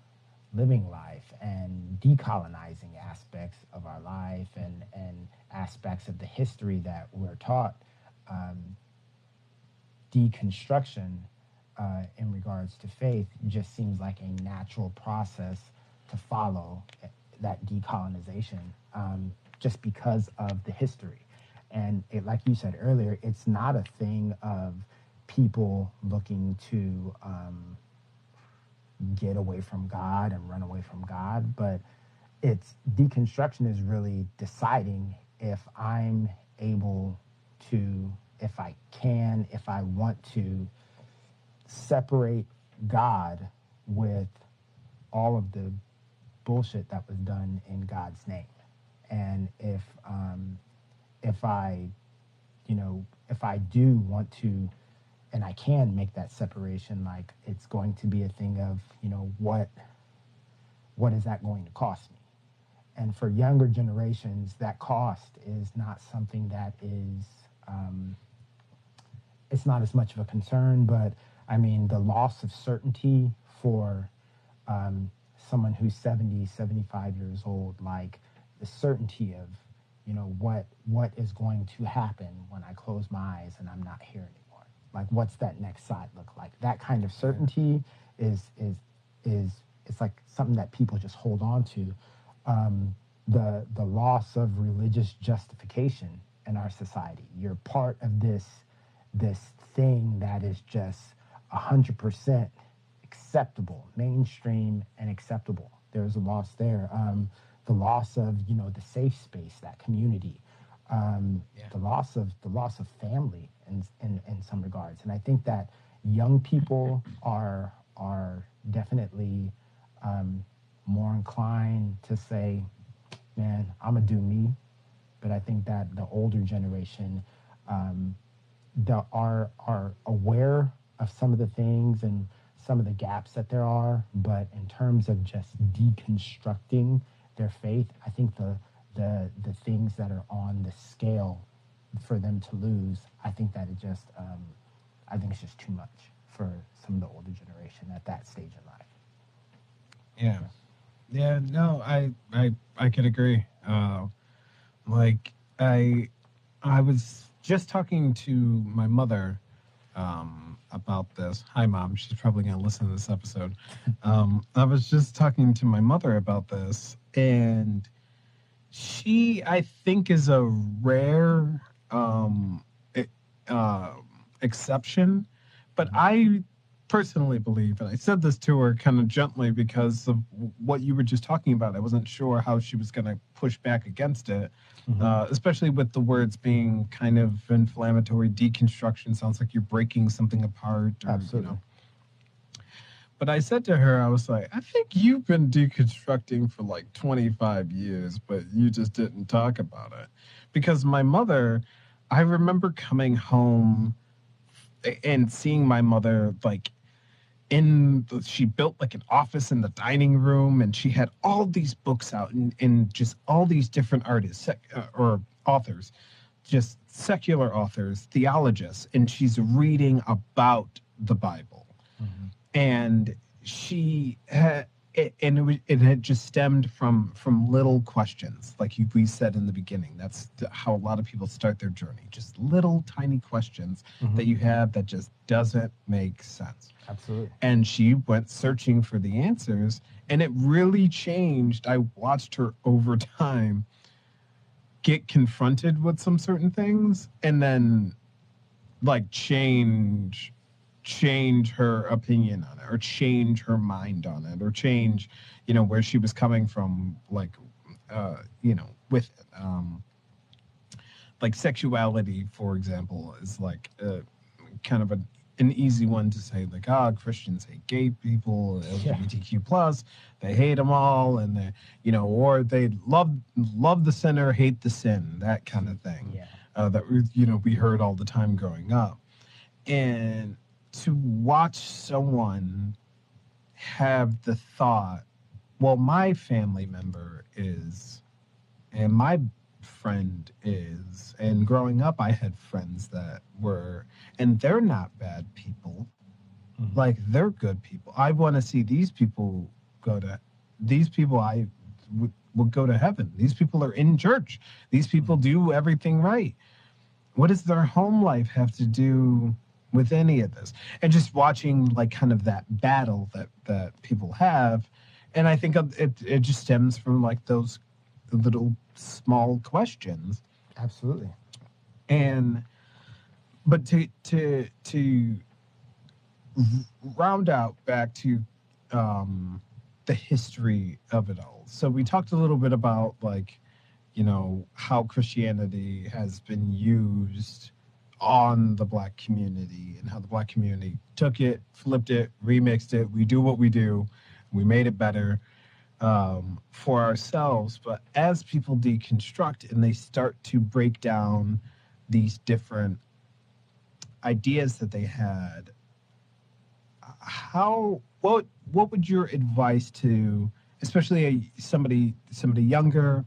living life and decolonizing aspects of our life and aspects of the history that we're taught, deconstruction in regards to faith just seems like a natural process to follow that decolonization, just because of the history. And like you said earlier, it's not a thing of people looking to get away from God and run away from God, but it's deconstruction is really deciding if I'm able to, if I can, if I want to separate God with all of the bullshit that was done in God's name. And if I, if I do want to, and I can make that separation, like it's going to be a thing of, what is that going to cost me? And for younger generations, that cost is not something that is, it's not as much of a concern, but I mean, the loss of certainty for someone who's 70, 75 years old, like the certainty of, what is going to happen when I close my eyes and I'm not here anymore? Like, what's that next side look like? That kind of certainty is it's like something that people just hold on to. The loss of religious justification in our society. You're part of this thing that is just 100% acceptable, mainstream and acceptable. There's a loss there. The loss of the safe space, that community, the loss of family in some regards. And I think that young people are definitely more inclined to say, man, I'm gonna do me. But I think that the older generation are aware of some of the things and some of the gaps that there are, but in terms of just deconstructing their faith, I think the things that are on the scale for them to lose, I think that I think it's just too much for some of the older generation at that stage in life. Yeah, no, I could agree. Like I was just talking to my mother about this. Hi, Mom. She's probably going to listen to this episode. I was just talking to my mother about this, and she, I think, is a rare e- uh, exception. But I personally believe, and I said this to her kind of gently because of what you were just talking about. I wasn't sure how she was going to push back against it, especially with the words being kind of inflammatory. Deconstruction sounds like you're breaking something apart. Or, Absolutely. But I said to her, I was like, I think you've been deconstructing for like 25 years, but you just didn't talk about it. Because my mother, I remember coming home and seeing my mother like she built like an office in the dining room, and she had all these books out and just all these different artists or authors, just secular authors, theologists, and she's reading about the Bible. And she had it had just stemmed from little questions, like we said in the beginning. That's how a lot of people start their journey, just little tiny questions that you have that just doesn't make sense. Absolutely. And she went searching for the answers, and it really changed. I watched her over time get confronted with some certain things, and then like change her opinion on it, or change her mind on it, or change, where she was coming from, like, with like sexuality, for example, is like kind of an easy one to say, like, Christians hate gay people, LGBTQ plus, they hate them all, and they, or they love the sinner, hate the sin, that kind of thing. That we heard all the time growing up. And to watch someone have the thought, well, my family member is, and my friend is, and growing up, I had friends that were, and they're not bad people. Like, they're good people. I want to see these people I would go to heaven. These people are in church. These people do everything right. What does their home life have to do with any of this? And just watching like kind of that battle that people have. And I think it just stems from like those little small questions. Absolutely. But to round out back to the history of it all. So we talked a little bit about like, how Christianity has been used on the Black community, and how the Black community took it, flipped it, remixed it. We do what we do. We made it better for ourselves. But as people deconstruct and they start to break down these different ideas that they had, what would your advice to, especially somebody younger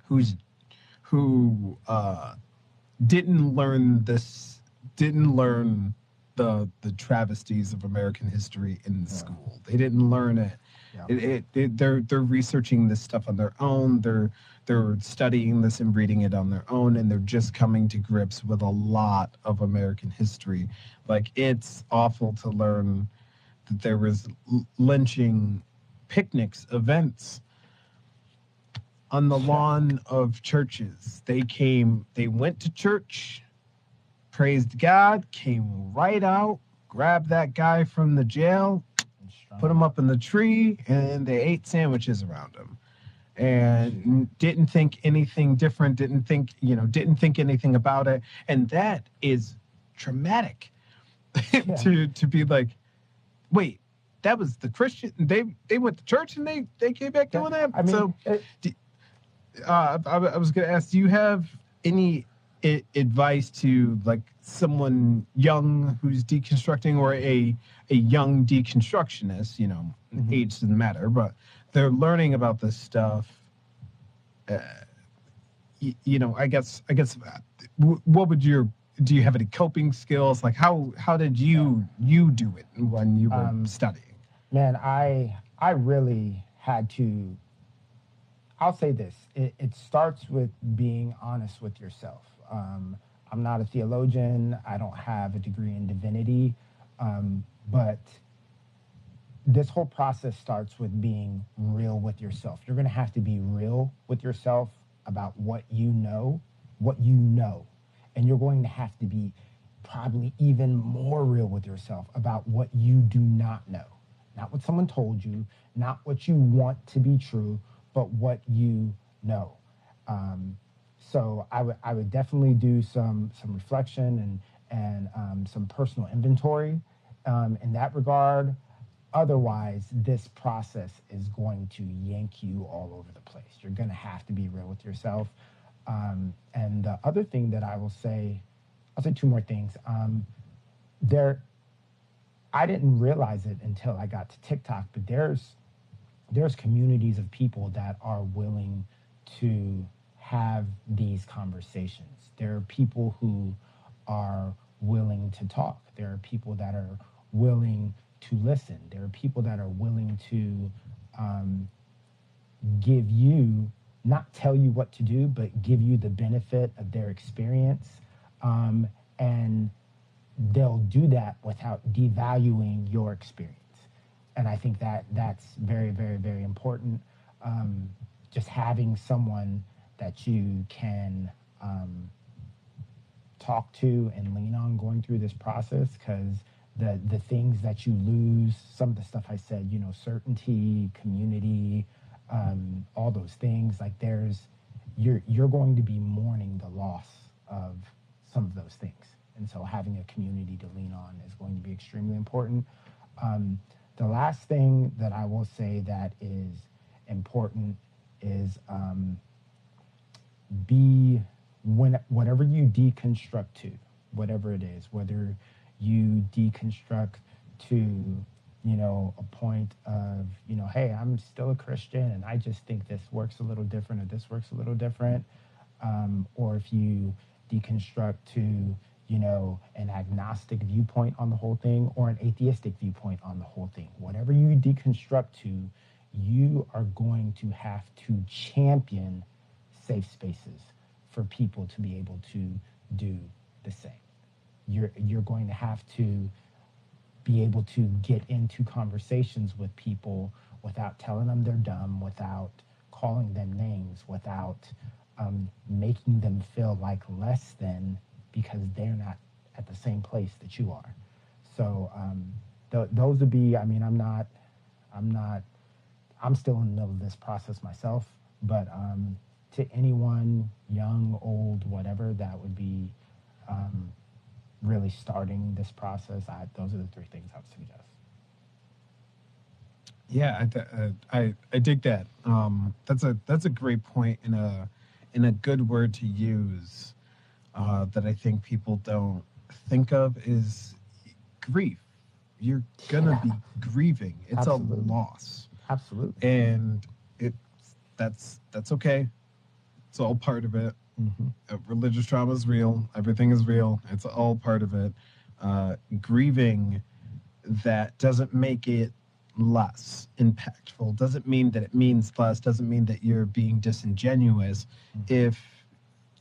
who didn't learn the travesties of American history in school. They didn't learn it. They're researching this stuff on their own. They're studying this and reading it on their own, and they're just coming to grips with a lot of American history. Like, it's awful to learn that there was lynching, picnics, events on the lawn of churches. They went to church, praised God, came right out, grabbed that guy from the jail, put him up in the tree, and they ate sandwiches around him. And didn't think anything different, didn't think anything about it. And that is traumatic. to be like, wait, that was the Christian, they went to church and they came back doing that. I mean, I was going to ask, do you have any advice to like someone young who's deconstructing, or a young deconstructionist? Age doesn't matter, but they're learning about this stuff. I guess what would do you have any coping skills? Like, how did you do it when you were studying? Man, I really had to. I'll say this: it starts with being honest with yourself. I'm not a theologian. I don't have a degree in divinity. But this whole process starts with being real with yourself. You're going to have to be real with yourself about what you know, and you're going to have to be probably even more real with yourself about what you do not know. Not what someone told you, not what you want to be true, but what you know. So I would definitely do some reflection and some personal inventory in that regard. Otherwise, this process is going to yank you all over the place. You're going to have to be real with yourself. And the other thing that I'll say two more things. I didn't realize it until I got to TikTok, but there's communities of people that are willing to have these conversations. There are people who are willing to talk. There are people that are willing to listen. There are people that are willing to give you, not tell you what to do, but give you the benefit of their experience. And they'll do that without devaluing your experience. And I think that that's very, very, very important. Just having someone that you can talk to and lean on going through this process, because the things that you lose, some of the stuff I said, certainty, community, all those things, like you're going to be mourning the loss of some of those things. And so having a community to lean on is going to be extremely important. The last thing that I will say that is important is whatever you deconstruct to, whatever it is, whether you deconstruct to, a point of, hey, I'm still a Christian and I just think this works a little different or this works a little different. Or if you deconstruct to, an agnostic viewpoint on the whole thing or an atheistic viewpoint on the whole thing, whatever you deconstruct to, you are going to have to champion safe spaces for people to be able to do the same. You're going to have to be able to get into conversations with people without telling them they're dumb, without calling them names, without making them feel like less than because they're not at the same place that you are. So those would be, I'm still in the middle of this process myself, but to anyone, young, old, whatever, that would be really starting this process, those are the three things I would suggest. Yeah, I dig that. That's a great point and a good word to use that I think people don't think of is grief. You're gonna be grieving. It's Absolutely. a loss. Absolutely. And that's okay. It's all part of it. Mm-hmm. Religious trauma is real. Everything is real. It's all part of it. Grieving that doesn't make it less impactful. Doesn't mean that it means less. Doesn't mean that you're being disingenuous. Mm-hmm. If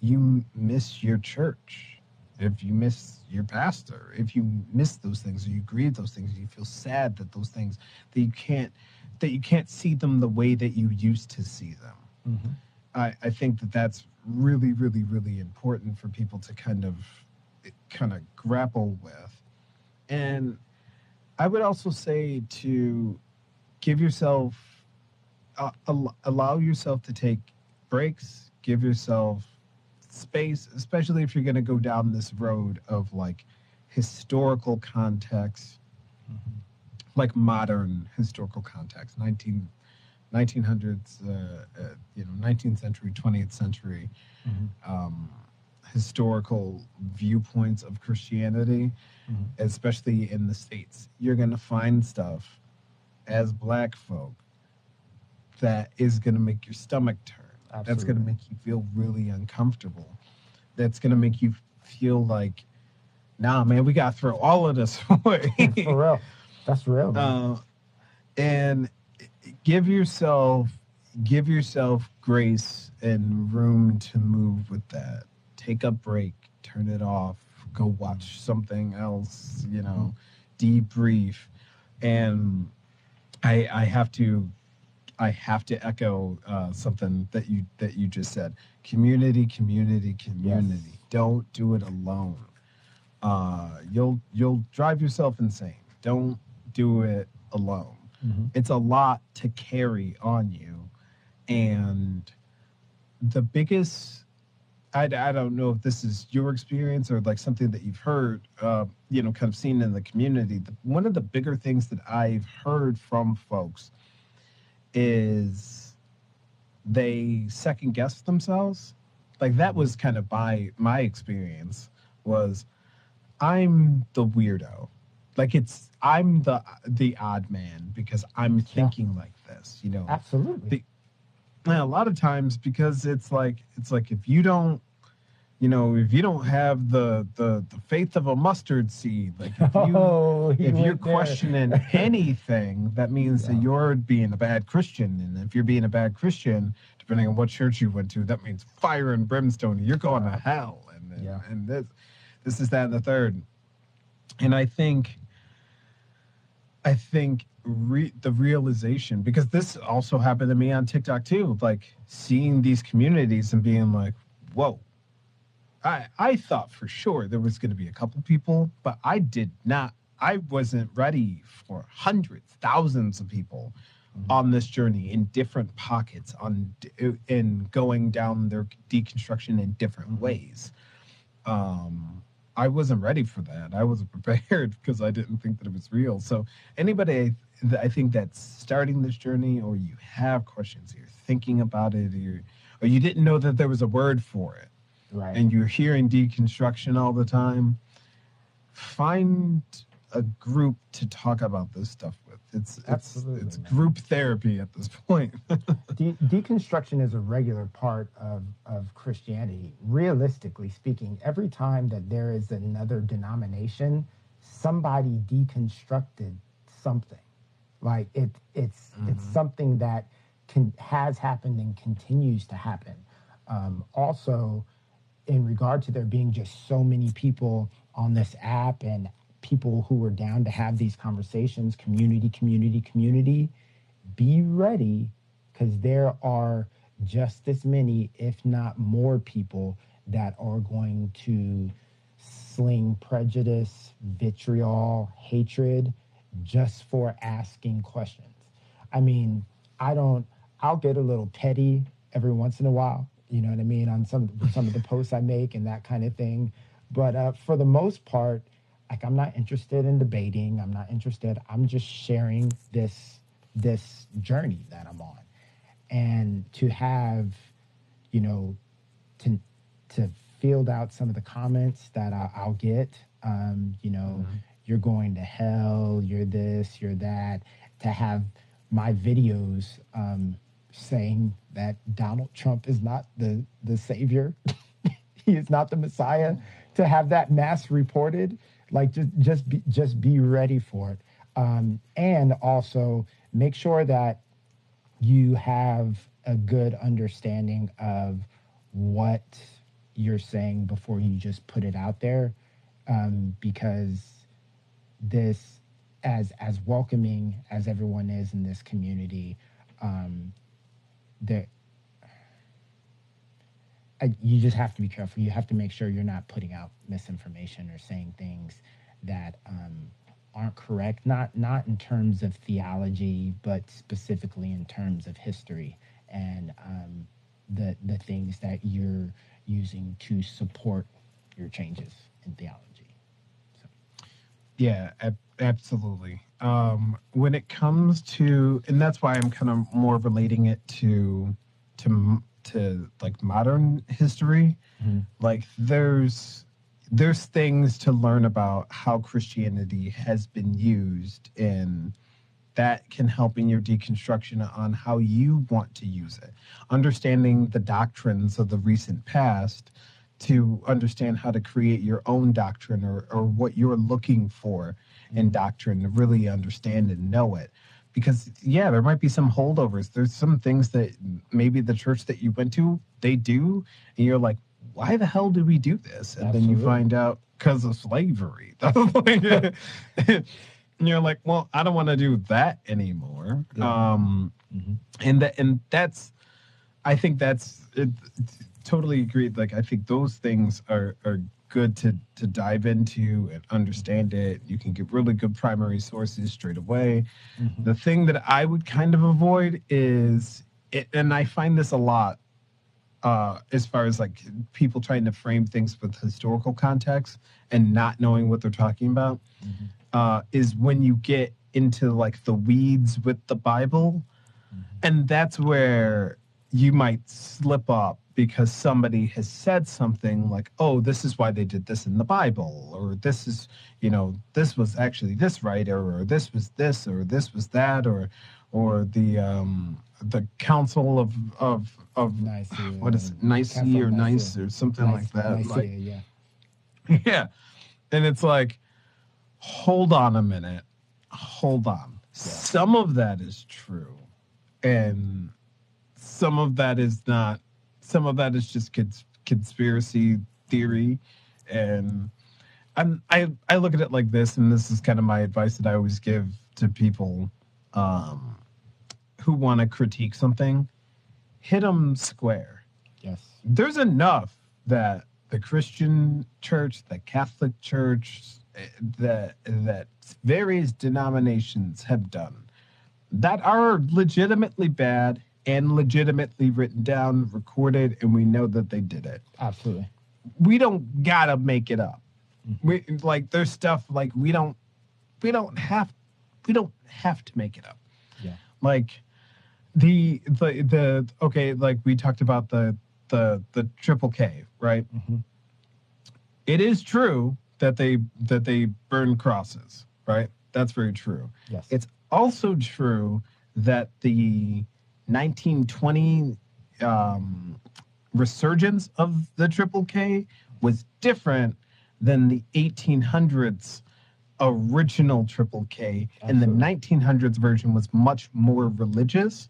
you miss your church, if you miss your pastor, if you miss those things, or you grieve those things, you feel sad that those things that you can't see them the way that you used to see them. Mm-hmm. I think that that's really, really, really important for people to kind of grapple with. And I would also say to give yourself, allow yourself to take breaks, give yourself space, especially if you're going to go down this road of like historical context, Mm-hmm. like modern historical context, 1900s, 19th century, 20th century, Mm-hmm. Historical viewpoints of Christianity, Mm-hmm. especially in the States. You're going to find stuff as Black folk that is going to make your stomach turn. Absolutely. That's going to make you feel really uncomfortable. That's going to make you feel like, nah, man, we got to throw all of this away. For real. That's real, man. And give yourself grace and room to move with that. Take a break. turn it off, go watch something else, debrief. And I have to echo something that you just said. Community. Yes. Don't do it alone. You'll drive yourself insane. Don't do it alone. It's a lot to carry on you. And the biggest, I don't know if this is your experience or like something that you've heard, kind of seen in the community. One of the bigger things that I've heard from folks is they second guess themselves. Like that was kind of my experience was I'm the weirdo. Like I'm the odd man because I'm thinking like this, Absolutely. A lot of times because it's like if you don't have the faith of a mustard seed, like if you're questioning anything, that means that you're being a bad Christian. And if you're being a bad Christian, depending on what church you went to, that means fire and brimstone. You're going to hell. And this is that and the third. And I think the realization, because this also happened to me on TikTok too, like seeing these communities and being like, whoa, I thought for sure there was going to be a couple people, but I wasn't ready for hundreds, thousands of people on this journey in different pockets in going down their deconstruction in different ways. I wasn't ready for that. I wasn't prepared because I didn't think that it was real. So anybody, I think that's starting this journey, or you have questions, you're thinking about it, or you didn't know that there was a word for it, right, and you're hearing deconstruction all the time, find a group to talk about this stuff with. It's group therapy at this point. Deconstruction is a regular part of Christianity. Realistically speaking, every time that there is another denomination, somebody deconstructed something. Like it's something that has happened and continues to happen. Also, in regard to there being just so many people on this app and people who were down to have these conversations, community, be ready, because there are just as many, if not more people that are going to sling prejudice, vitriol, hatred, just for asking questions. I mean, I'll get a little petty every once in a while, you know what I mean, on some of the posts I make and that kind of thing. But for the most part, like, I'm not interested in debating. I'm not interested. I'm just sharing this journey that I'm on. And to have, to field out some of the comments that I'll get, you're going to hell, you're this, you're that, to have my videos saying that Donald Trump is not the savior, he is not the Messiah, to have that mass reported, like just be ready for it. And also make sure that you have a good understanding of what you're saying before you just put it out there, because this, as welcoming as everyone is in this community, you just have to be careful. You have to make sure you're not putting out misinformation or saying things that aren't correct, not in terms of theology, but specifically in terms of history and the things that you're using to support your changes in theology. So. Yeah, absolutely. When it comes to, and that's why I'm kind of more relating it to like modern history, like there's things to learn about how Christianity has been used, and that can help in your deconstruction on how you want to use it. Understanding the doctrines of the recent past to understand how to create your own doctrine or what you're looking for in doctrine, to really understand and know it. Because, yeah, there might be some holdovers. There's some things that maybe the church that you went to, they do, and you're like, why the hell do we do this? And then you find out because of slavery. And you're like, well, I don't want to do that anymore. Yeah. And that's, I think that's it, totally agreed. Like, I think those things are good to dive into and understand it. You can get really good primary sources straight away. The thing that I would kind of avoid is it, and I find this a lot as far as like people trying to frame things with historical context and not knowing what they're talking about, is when you get into like the weeds with the Bible. And that's where you might slip up because somebody has said something like, oh, this is why they did this in the Bible, or this is, you know, this was actually this writer, or this was this, or this was that, or the Council of Nicaea, what is it, Nicaea or Nice or something like that. Nicaea, like, yeah. yeah. And it's like, hold on a minute. Hold on. Yeah. Some of that is true. And some of that is not. Some of that is just conspiracy theory. And I look at it like this, and this is kind of my advice that I always give to people who want to critique something. Hit them square. Yes. There's enough that the Christian church, the Catholic church, that various denominations have done that are legitimately bad and legitimately written down, recorded, and we know that they did it. Absolutely. We don't gotta make it up. We like there's stuff like we don't have to make it up. Yeah. Like the okay, like we talked about the triple K, right? It is true that they burn crosses, right? That's very true. Yes. It's also true that the 1920 resurgence of the triple K was different than the 1800s original triple K. Absolutely. And the 1900s version was much more religious,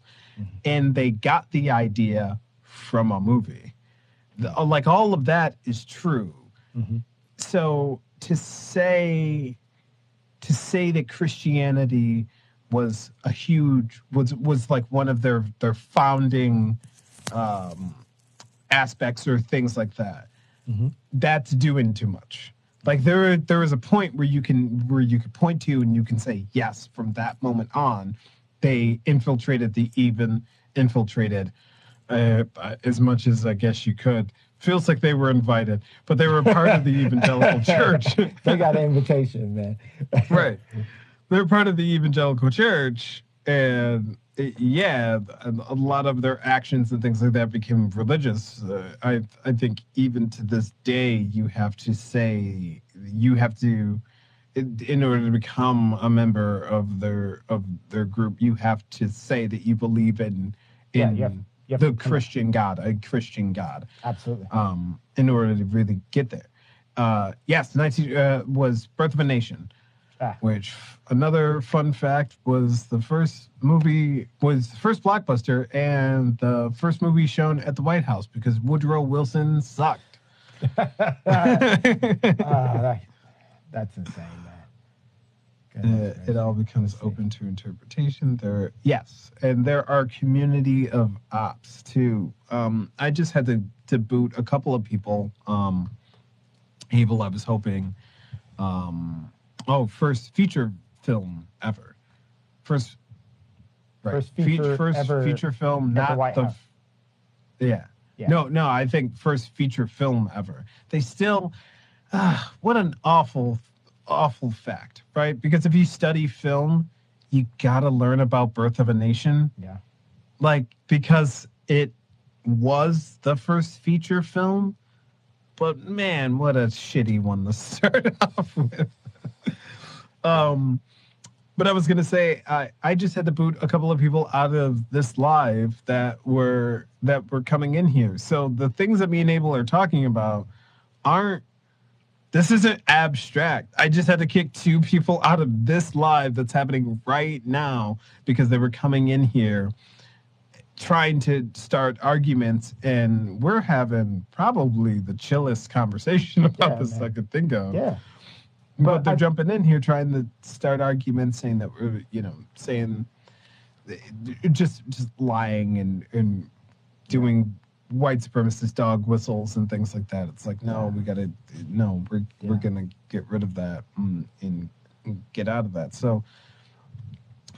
and they got the idea from a movie. Like all of that is true. So to say that Christianity was a huge was like one of their founding aspects or things like that, that's doing too much. Like there is a point where you could point to and you can say, yes, from that moment on they infiltrated as much as I guess you could. Feels like they were invited, but they were a part of the evangelical church. They got an invitation, man. Right. They're part of the evangelical church, and a lot of their actions and things like that became religious. I think even to this day, you have to, in order to become a member of their group, you have to say that you believe in the Christian God, a Christian God. Absolutely. In order to really get there. Yes, was Birth of a Nation, which another fun fact was the first blockbuster and the first movie shown at the White House because Woodrow Wilson sucked. That's insane, man. It all becomes open to interpretation. There are community of ops too. I just had to boot a couple of people. Abel, I was hoping. First feature film ever. First feature film, not White House. Yeah. No, I think first feature film ever. They still, what an awful fact, right? Because if you study film, you gotta learn about Birth of a Nation. Yeah. Like, because it was the first feature film, but man, what a shitty one to start off with. But I was gonna say, I just had to boot a couple of people out of this live that were coming in here. So the things that me and Abel are talking about this isn't abstract. I just had to kick 2 people out of this live that's happening right now because they were coming in here trying to start arguments, and we're having probably the chillest conversation about Yeah, this I man. could think of. Yeah. But they're I jumping in here trying to start arguments, saying that we're, saying just lying and doing white supremacist dog whistles and things like that. It's like, no, we're gonna get rid of that and get out of that. So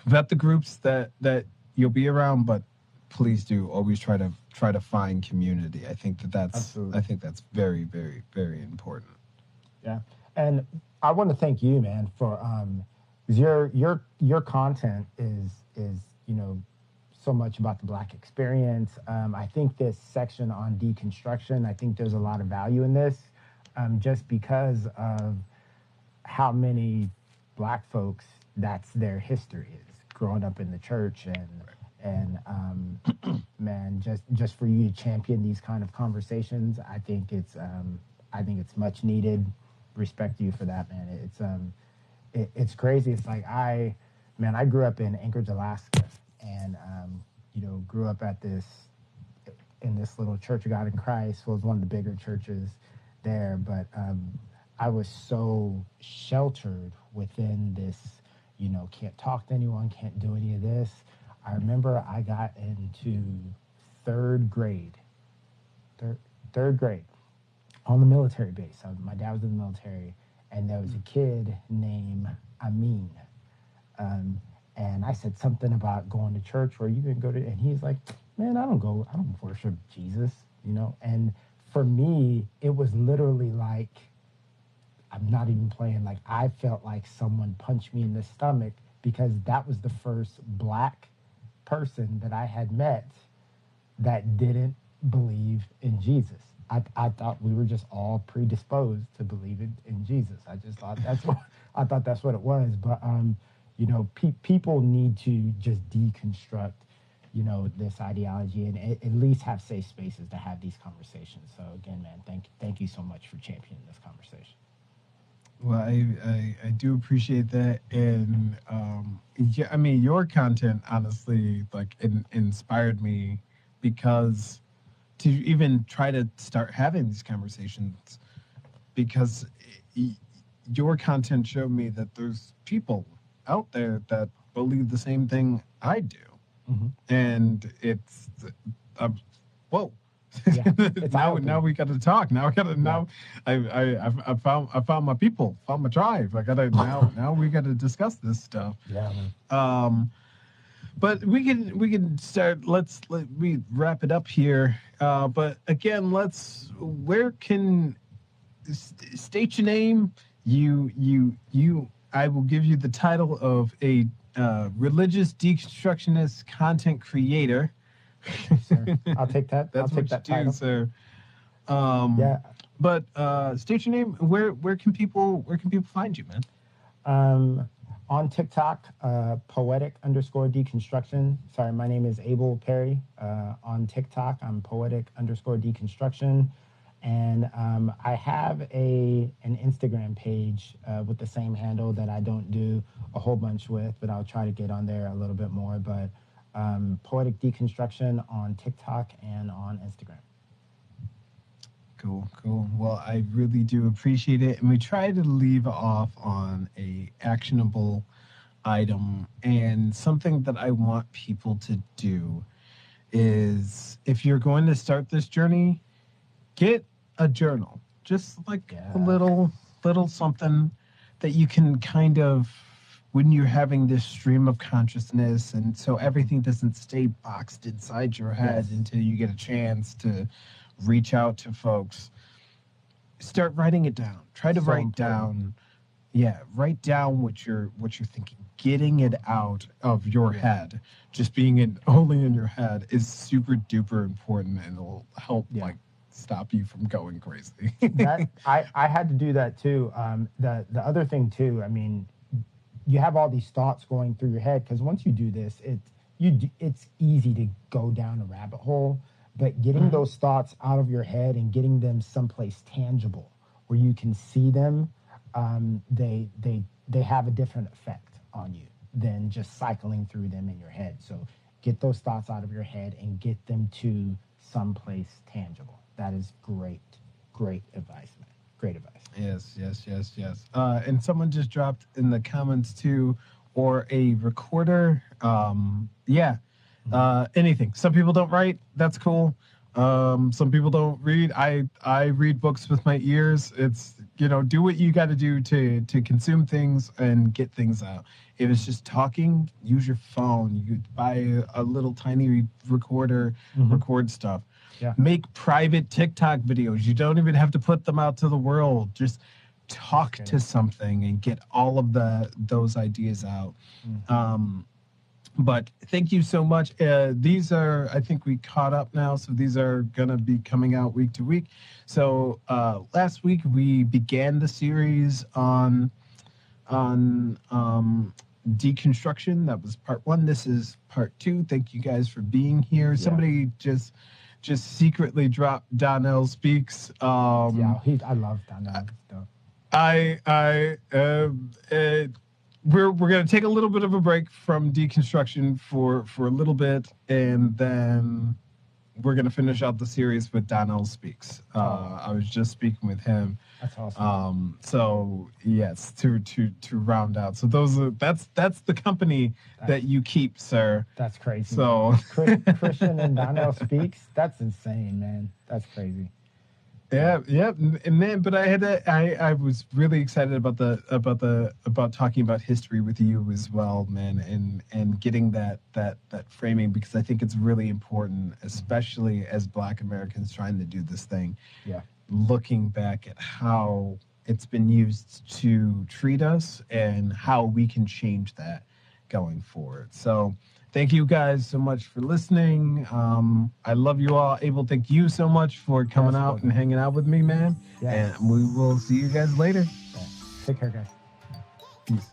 vet the groups that you'll be around, but please do always try to find community. I think that's Absolutely. I think that's very, very, very important. Yeah, and I want to thank you, man, for 'cause your content is so much about the Black experience. I think this section on deconstruction, I think there's a lot of value in this, just because of how many Black folks that's their history is growing up in the church and man, just for you to champion these kind of conversations, I think it's much needed. Respect you for that, man. It's crazy. It's like I grew up in Anchorage, Alaska, and grew up in this little Church of God in Christ. Was one of the bigger churches there, but I was so sheltered within this. Can't talk to anyone, can't do any of this. I remember I got into third grade, third grade on the military base. My dad was in the military, and there was a kid named Amin. And I said something about going to church, or you can go to, and he's like, man, I don't worship Jesus, And for me, it was literally like, I'm not even playing, like I felt like someone punched me in the stomach because that was the first Black person that I had met that didn't believe in Jesus. I thought we were just all predisposed to believe in Jesus. I just thought that's what it was. But people need to just deconstruct, this ideology and at least have safe spaces to have these conversations. So again, man, thank you so much for championing this conversation. Well, I do appreciate that, and yeah, I mean, your content honestly like inspired me because to even try to start having these conversations, because your content showed me that there's people out there that believe the same thing I do, and it's whoa. Yeah, it's now we got to talk. Now I found my people, found my tribe. I gotta now we got to discuss this stuff. Yeah, man. But we can start. Let me wrap it up here. But again, where can state your name? I will give you the title of a religious deconstructionist content creator. Sir, I'll take that. That's I'll take what that you do, title. sir. Yeah. But state your name. Where can people find you, man? On TikTok, poetic_deconstruction. Sorry, my name is Abel Perry. On TikTok, I'm poetic_deconstruction. And I have an Instagram page with the same handle that I don't do a whole bunch with, but I'll try to get on there a little bit more. But Poetic Deconstruction on TikTok and on Instagram. Cool. Well, I really do appreciate it. And we try to leave off on a actionable item. And something that I want people to do is, if you're going to start this journey, get a journal. Just like a little something that you can kind of, when you're having this stream of consciousness, and so everything doesn't stay boxed inside your head until you get a chance to reach out to folks, start writing it down. Try to write down what you're thinking. Getting it out of your head, just being only in your head, is super duper important, and it'll help like stop you from going crazy. I had to do that too. The other thing too, I mean, you have all these thoughts going through your head, because once you do this, it's easy to go down a rabbit hole. But getting those thoughts out of your head and getting them someplace tangible where you can see them, they have a different effect on you than just cycling through them in your head. So Get those thoughts out of your head and get them to someplace tangible. That is great advice, man. Great advice. Yes. And someone just dropped in the comments too, or a recorder. Anything. Some people don't write. That's cool. Some people don't read. I read books with my ears. It's, do what you got to do to consume things and get things out. If it's just talking, use your phone. You could buy a little tiny recorder, record stuff. Yeah. Make private TikTok videos. You don't even have to put them out to the world. Just talk to something and get all of those ideas out. But thank you so much. These are, I think we caught up now, so these are going to be coming out week to week. So last week we began the series on deconstruction. That was part 1. This is part 2. Thank you guys for being here. Yeah. Somebody just secretly dropped Donnell Speaks. I love Donnell. We're going to take a little bit of a break from deconstruction for a little bit, and then we're going to finish out the series with Donnell Speaks. I was just speaking with him. That's awesome. So yes, to round out. So that's the company that you keep, sir. That's crazy. So Christian and Donnell Speaks. That's insane, man. That's crazy. Yeah, and then, but I was really excited about talking about history with you as well, man, and getting that framing, because I think it's really important, especially as Black Americans trying to do this thing. Yeah. Looking back at how it's been used to treat us and how we can change that going forward. So thank you guys so much for listening. I love you all. Abel, thank you so much for coming out and hanging out with me, man. Yes. And we will see you guys later. Yeah. Take care, guys. Peace.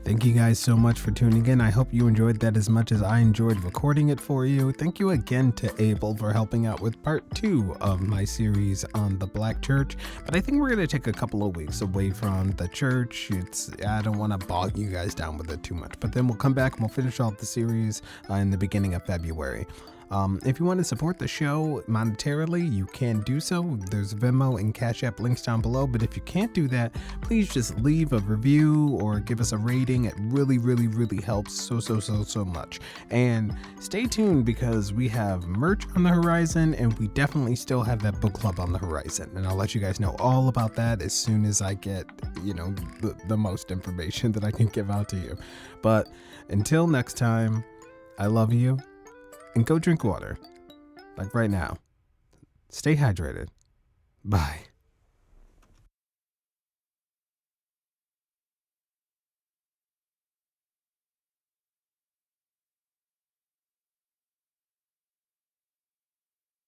Thank you guys so much for tuning in. I hope you enjoyed that as much as I enjoyed recording it for you. Thank you again to Abel for helping out with part 2 of my series on the Black Church. But I think we're going to take a couple of weeks away from the church. I don't want to bog you guys down with it too much. But then we'll come back and we'll finish off the series in the beginning of February. If you want to support the show monetarily, you can do so. There's Venmo and Cashapp links down below. But if you can't do that, please just leave a review or give us a rating. It really, really, really helps so much. And stay tuned, because we have merch on the horizon, and we definitely still have that book club on the horizon. And I'll let you guys know all about that as soon as I get, the most information that I can give out to you. But until next time, I love you. And go drink water. Like right now. Stay hydrated. Bye.